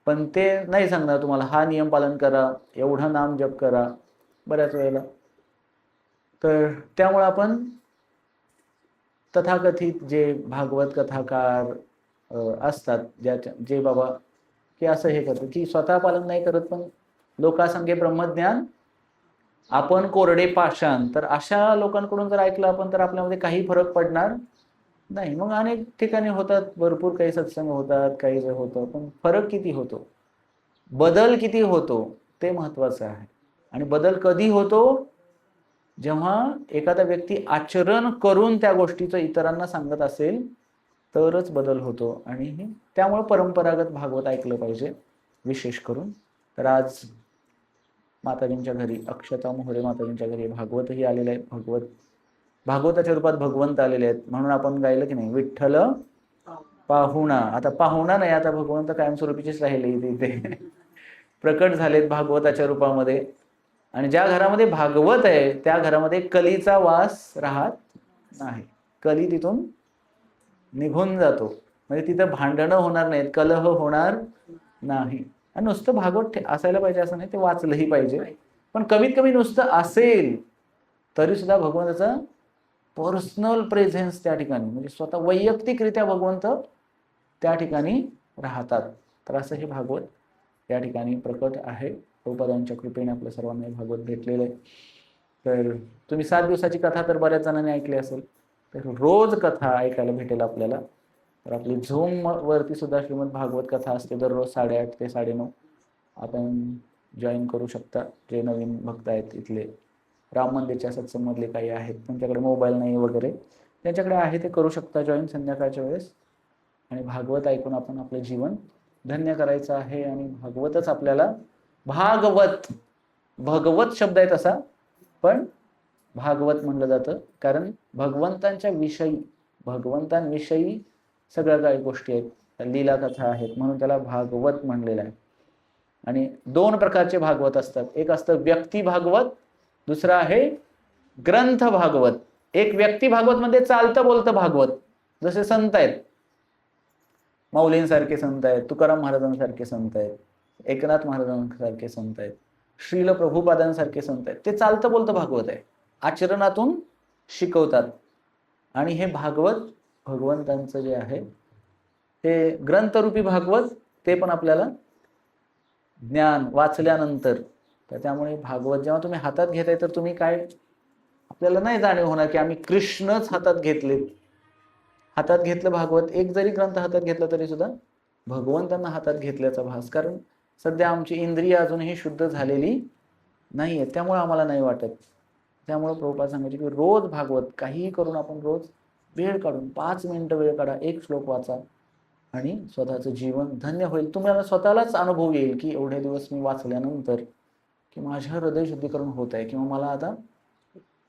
पण ते नाही सांगणार तुम्हाला हा नियम पालन करा, एवढा नाम जप करा बऱ्याच वेळेला. तर त्यामुळे आपण तथाकथित जे भागवत कथाकार असतात, जे बाबा की असं हे करतात की स्वतः पालन नाही करत पण लोकांसंगे ब्रह्मज्ञान आपण कोरडे पाषाण, तर अशा लोकांकडून जर ऐकलं आपण तर आपल्यामध्ये काही फरक पडणार नाही. मग अनेक ठिकाणी होतात, भरपूर काही सत्संग होतात, काही जे होतं, पण फरक किती होतो, बदल किती होतो ते महत्वाचं आहे. आणि बदल कधी होतो? जेव्हा एखादा व्यक्ती आचरण करून त्या गोष्टीचं इतरांना सांगत असेल तरच बदल होतो. आणि त्यामुळे परंपरागत भागवत ऐकलं पाहिजे विशेष करून. तर आज माताजींच्या घरी, अक्षता मोहरे माताजींच्या घरी भागवतही आलेलं आहे. भागवताच्या रूपात भगवंत आलेले आहेत, म्हणून आपण गायलं की नाही, विठ्ठल पाहुणा. आता पाहुणा नाही, आता भगवंत कायमस्वरूपीचेच राहिले इथे प्रकट झालेत भागवताच्या रूपामध्ये. आणि ज्या घरामध्ये भागवत आहे त्या घरामध्ये कलीचा वास राहत नाही, कली तिथून निघून जातो. म्हणजे तिथं भांडणं होणार नाहीत, कलह होणार नाही. आणि नुसतं भागवत असायला पाहिजे असं नाही, ते वाचलंही पाहिजे. पण कमीत कमी नुसतं असेल तरी सुद्धा भगवंताचा पर्सनल प्रेझेन्स त्या ठिकाणी, म्हणजे स्वतः वैयक्तिकरित्या भगवंत त्या ठिकाणी राहतात. तर असं हे भागवत या ठिकाणी प्रकट आहे. प्रभुपादांच्या कृपेने आपल्या सर्वांना हे भागवत भेटलेलं आहे. तर तुम्ही 7 दिवसाची कथा तर बऱ्याच जणांनी ऐकली असेल. तर रोज कथा ऐकायला भेटेल आपल्याला. तर आपली झूम वरती सुद्धा श्रीमद भागवत कथा असते दररोज 8:30 ते 9:30. आपण जॉईन करू शकता. जे नवीन भक्त आहेत इथले, राम मंदिरच्या सत्संगमधले काही आहेत, त्यांच्याकडे मोबाईल नाही वगैरे, त्यांच्याकडे आहे ते करू शकता जॉईन संध्याकाळच्या वेळेस. आणि भागवत ऐकून आपण आपलं जीवन धन्य करायचं आहे. आणि भागवतच आपल्याला भागवत, भगवत शब्द आहे तसा, पण भागवत म्हणलं जातं कारण भगवंतांविषयी सगळ्या काही गोष्टी आहेत, लीला कथा आहेत, म्हणून त्याला भागवत म्हणलेलं आहे. आणि 2 प्रकारचे भागवत असतात. एक असतं व्यक्ती भागवत, दुसरं आहे ग्रंथ भागवत. एक व्यक्ती भागवत मध्ये चालतं बोलतं भागवत, जसे संत आहेत, माऊलींसारखे संत आहेत, तुकाराम महाराजांसारखे संत आहेत, एकनाथ महाराजांसारखे संत आहेत, श्रील प्रभुपादांसारखे संत आहेत. ते चालतं बोलतं भागवत आहे, आचरणातून शिकवतात. आणि हे भागवत भगवंतांचं जे आहे ते ग्रंथरूपी भागवत, ते पण आपल्याला ज्ञान वाचल्यानंतर. तर त्यामुळे भागवत जेव्हा तुम्ही हातात घेताय तर तुम्ही काय, आपल्याला नाही जाणीव होणार की आम्ही कृष्णच हातात घेतले. हातात घेतलं भागवत, एक जरी ग्रंथ हातात घेतला तरी सुद्धा भगवंतांना हातात घेतल्याचा भास. कारण सध्या आमची इंद्रिय अजूनही शुद्ध झालेली नाही आहे, त्यामुळे आम्हाला नाही वाटत. त्यामुळे प्रभुपाद सांगायचे की रोज भागवत, काहीही करून आपण रोज वेळ काढून 5 मिनिटं वेळ काढा, एक श्लोक वाचा आणि स्वतःचं जीवन धन्य होईल. तुम्हाला स्वतःलाच अनुभव येईल की एवढे दिवस मी वाचल्यानंतर की माझ्या हृदय शुद्धीकरण होत आहे, किंवा मला आता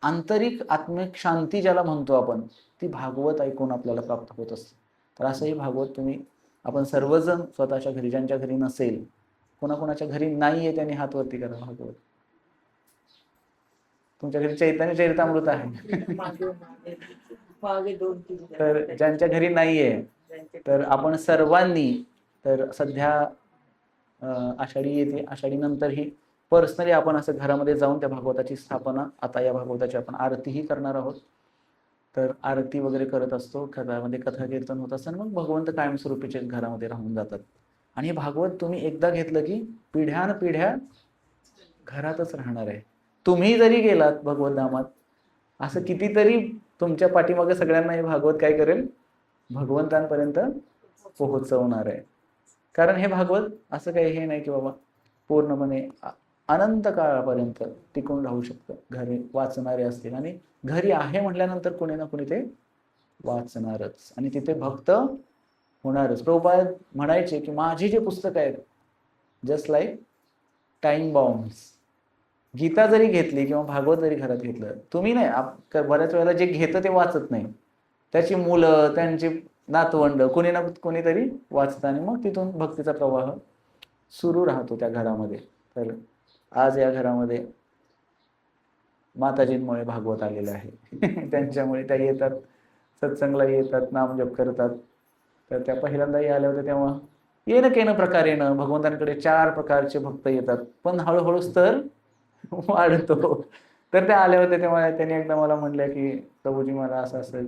आंतरिक आत्मिक शांती ज्याला म्हणतो आपण, ती भागवत ऐकून आपल्याला प्राप्त होत असते. तर असंही भागवत तुम्ही, आपण सर्वजण स्वतःच्या घरी, ज्यांच्या घरी नसेल, कोणाकोणाच्या घरी नाहीये त्यांनी हात वरती करा. भागवत तुमच्या घरी चैतन्य चरितामृत आहे तर ज्यांच्या घरी नाहीये, तर आपण सर्वांनी, तर सध्या आषाढी येते, आषाढी नंतर ही पर्सनली आपण असं घरामध्ये जाऊन त्या भागवताची स्थापना, आता या भागवताची आपण आरतीही करणार आहोत. तर आरती वगैरे करत असतो, घरामध्ये कथा कीर्तन होत असताना मग भगवंत कायमस्वरूपीचे घरामध्ये राहून जातात. आणि हे भागवत तुम्ही एकदा घेतलं की पिढ्यानपिढ्या घरातच राहणार आहे. तुम्ही जरी गेलात भगवत धामात, असं कितीतरी तुमच्या पाठीमागे सगळ्यांना हे भागवत काय करेल, भगवंतांपर्यंत पोहोचवणार आहे. कारण हे भागवत असं काही हे नाही की बाबा पूर्णपणे अनंत काळापर्यंत टिकून राहू शकतं. घरी वाचणारे असतील, आणि घरी आहे म्हटल्यानंतर कोणी ना कोणी ते वाचणारच आणि तिथे भक्त होणारच. प्रभुपाद म्हणायचे की माझी जे पुस्तकं आहेत just like time bombs. Gita जरी घेतली किंवा भागवत जरी घरात घेतलं, तुम्ही नाही, बऱ्याच वेळेला जे घेतं ते वाचत नाही, त्याची मुलं, त्यांची नातवंड, कोणी ना कोणीतरी वाचतं आणि मग तिथून भक्तीचा प्रवाह सुरू राहतो त्या घरामध्ये. तर आज या घरामध्ये माताजींमुळे भागवत आलेलं आहे त्यांच्यामुळे त्या येतात, सत्संगला येतात, नामजप करतात. तर त्या पहिल्यांदाही आल्या होत्या तेव्हा येणं केनं प्रकारेनं भगवंतांकडे 4 प्रकारचे भक्त येतात, पण हळूहळू स्तर वाढतो. तर त्या आल्या होत्या तेव्हा त्यांनी एकदा मला म्हटलं की प्रभूजी मला असं असं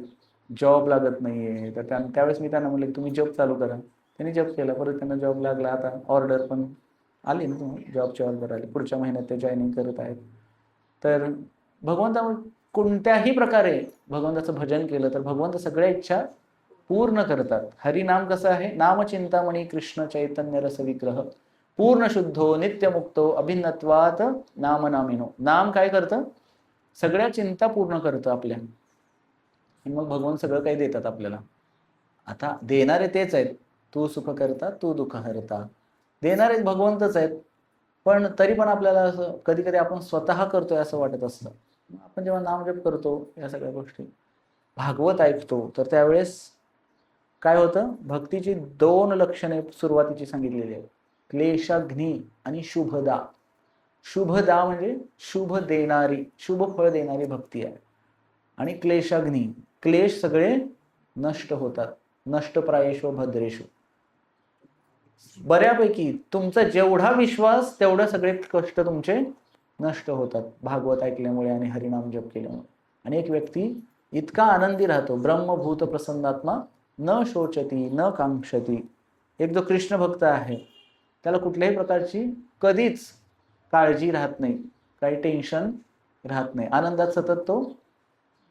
जॉब लागत नाहीये. तर त्यावेळेस मी त्यांना म्हटलं की तुम्ही जॉब चालू करा. त्यांनी जॉब केला, परत त्यांना जॉब लागला, आता ऑर्डर पण आली ना, जॉबची ऑर्डर आली, पुढच्या महिन्यात ते जॉईनिंग करत आहेत. तर भगवंता कोणत्याही प्रकारे भगवंताचं भजन केलं तर भगवंत सगळ्या इच्छा पूर्ण करतात. हरिनाम कसं आहे, नाम चिंतामणी कृष्ण चैतन्य रस विग्रह पूर्ण शुद्धो नित्यमुक्तो अभिन्नत्वात नाम नामिनो. नाम काय करतं, सगळ्या चिंता पूर्ण करतं आपल्या, आणि मग भगवान सगळं काही देतात आपल्याला. आता देणारे तेच आहेत, तू सुख करता तू दुःख हरता, देणारे भगवंतच आहेत. पण तरी पण आपल्याला असं कधी कधी आपण स्वतः करतोय असं वाटत असतं. आपण जेव्हा नामजप करतो, या सगळ्या गोष्टी भागवत ऐकतो, तर त्यावेळेस काय होतं, भक्तीची 2 लक्षणे सुरुवातीची सांगितलेली आहेत, क्लेशाग्नी आणि शुभदा. शुभदा म्हणजे शुभ देणारी, शुभ फळ देणारी भक्ती आहे. आणि क्लेशाग्नी, क्लेश सगळे नष्ट होतात, नष्टप्रायेषु भद्रेषु. बऱ्यापैकी तुमचा जेवढा विश्वास तेवढं सगळे कष्ट तुमचे नष्ट होतात भागवत ऐकल्यामुळे आणि हरिनाम जप केल्यामुळे. आणि एक व्यक्ती इतका आनंदी राहतो, ब्रह्मभूत प्रसन्नात्मा न शोचती न कांक्षती. एक जो कृष्ण भक्त आहे त्याला कुठल्याही प्रकारची कधीच काळजी राहत नाही, काही टेन्शन राहत नाही, आनंदात सतत तो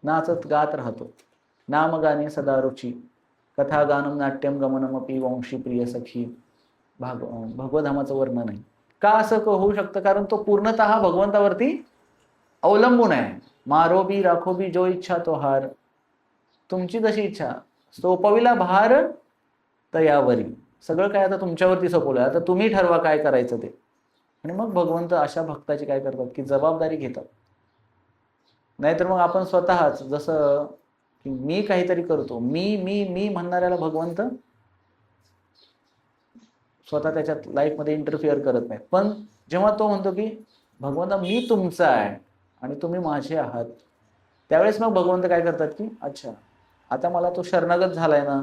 नाचत गात राहतो. नामगाने सदा रुची कथा गानम नाट्यम गमनमपी वंशी प्रिय सखी. भगवधामाचं वर्णन आहे. का असं होऊ शकतं? कारण तो पूर्णतः भगवंतावरती अवलंबून आहे. मारो बी राखो बी जो इच्छा तो हार. तुमची जशी इच्छा, सोपविला भार तयावरी. सगळं काय आता तुमच्यावरती सोपवलं, आता तुम्ही ठरवा काय करायचं ते. आणि मग भगवंत अशा भक्ताची काय करतात की जबाबदारी घेतात. नाहीतर मग आपण स्वतःच जसं की मी काहीतरी करतो, मी मी मी म्हणणाऱ्याला भगवंत स्वतः त्याच्यात लाईफमध्ये इंटरफिअर करत नाहीत. पण जेव्हा तो म्हणतो की भगवंता मी तुमचा आहे आणि तुम्ही माझे आहात, त्यावेळेस मग भगवंत काय करतात की अच्छा आता मला तो शरणागत झालाय ना,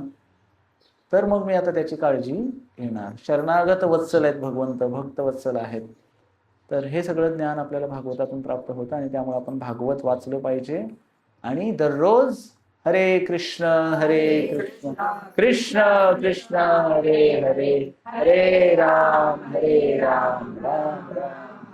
तर मग मी आता त्याची काळजी घेणार. शरणागत वत्सल आहेत भगवंत, भक्त वत्सल आहेत. तर हे सगळं ज्ञान आपल्याला भागवतातून प्राप्त होतं आणि त्यामुळे आपण भागवत वाचलं पाहिजे. आणि दररोज हरे कृष्ण कृष्ण कृष्ण हरे हरे, हरे राम राम राम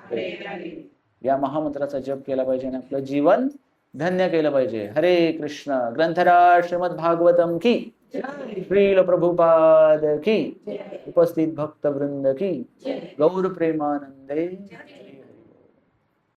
हरे हरे. या महामंत्राचा जप केला पाहिजे आणि आपलं जीवन धन्य केलं पाहिजे. हरे कृष्ण. ग्रंथराज श्रीमद भागवतम की, श्रील प्रभुपाद की, उपस्थित भक्त वृंद की, गौर प्रेमानंदे.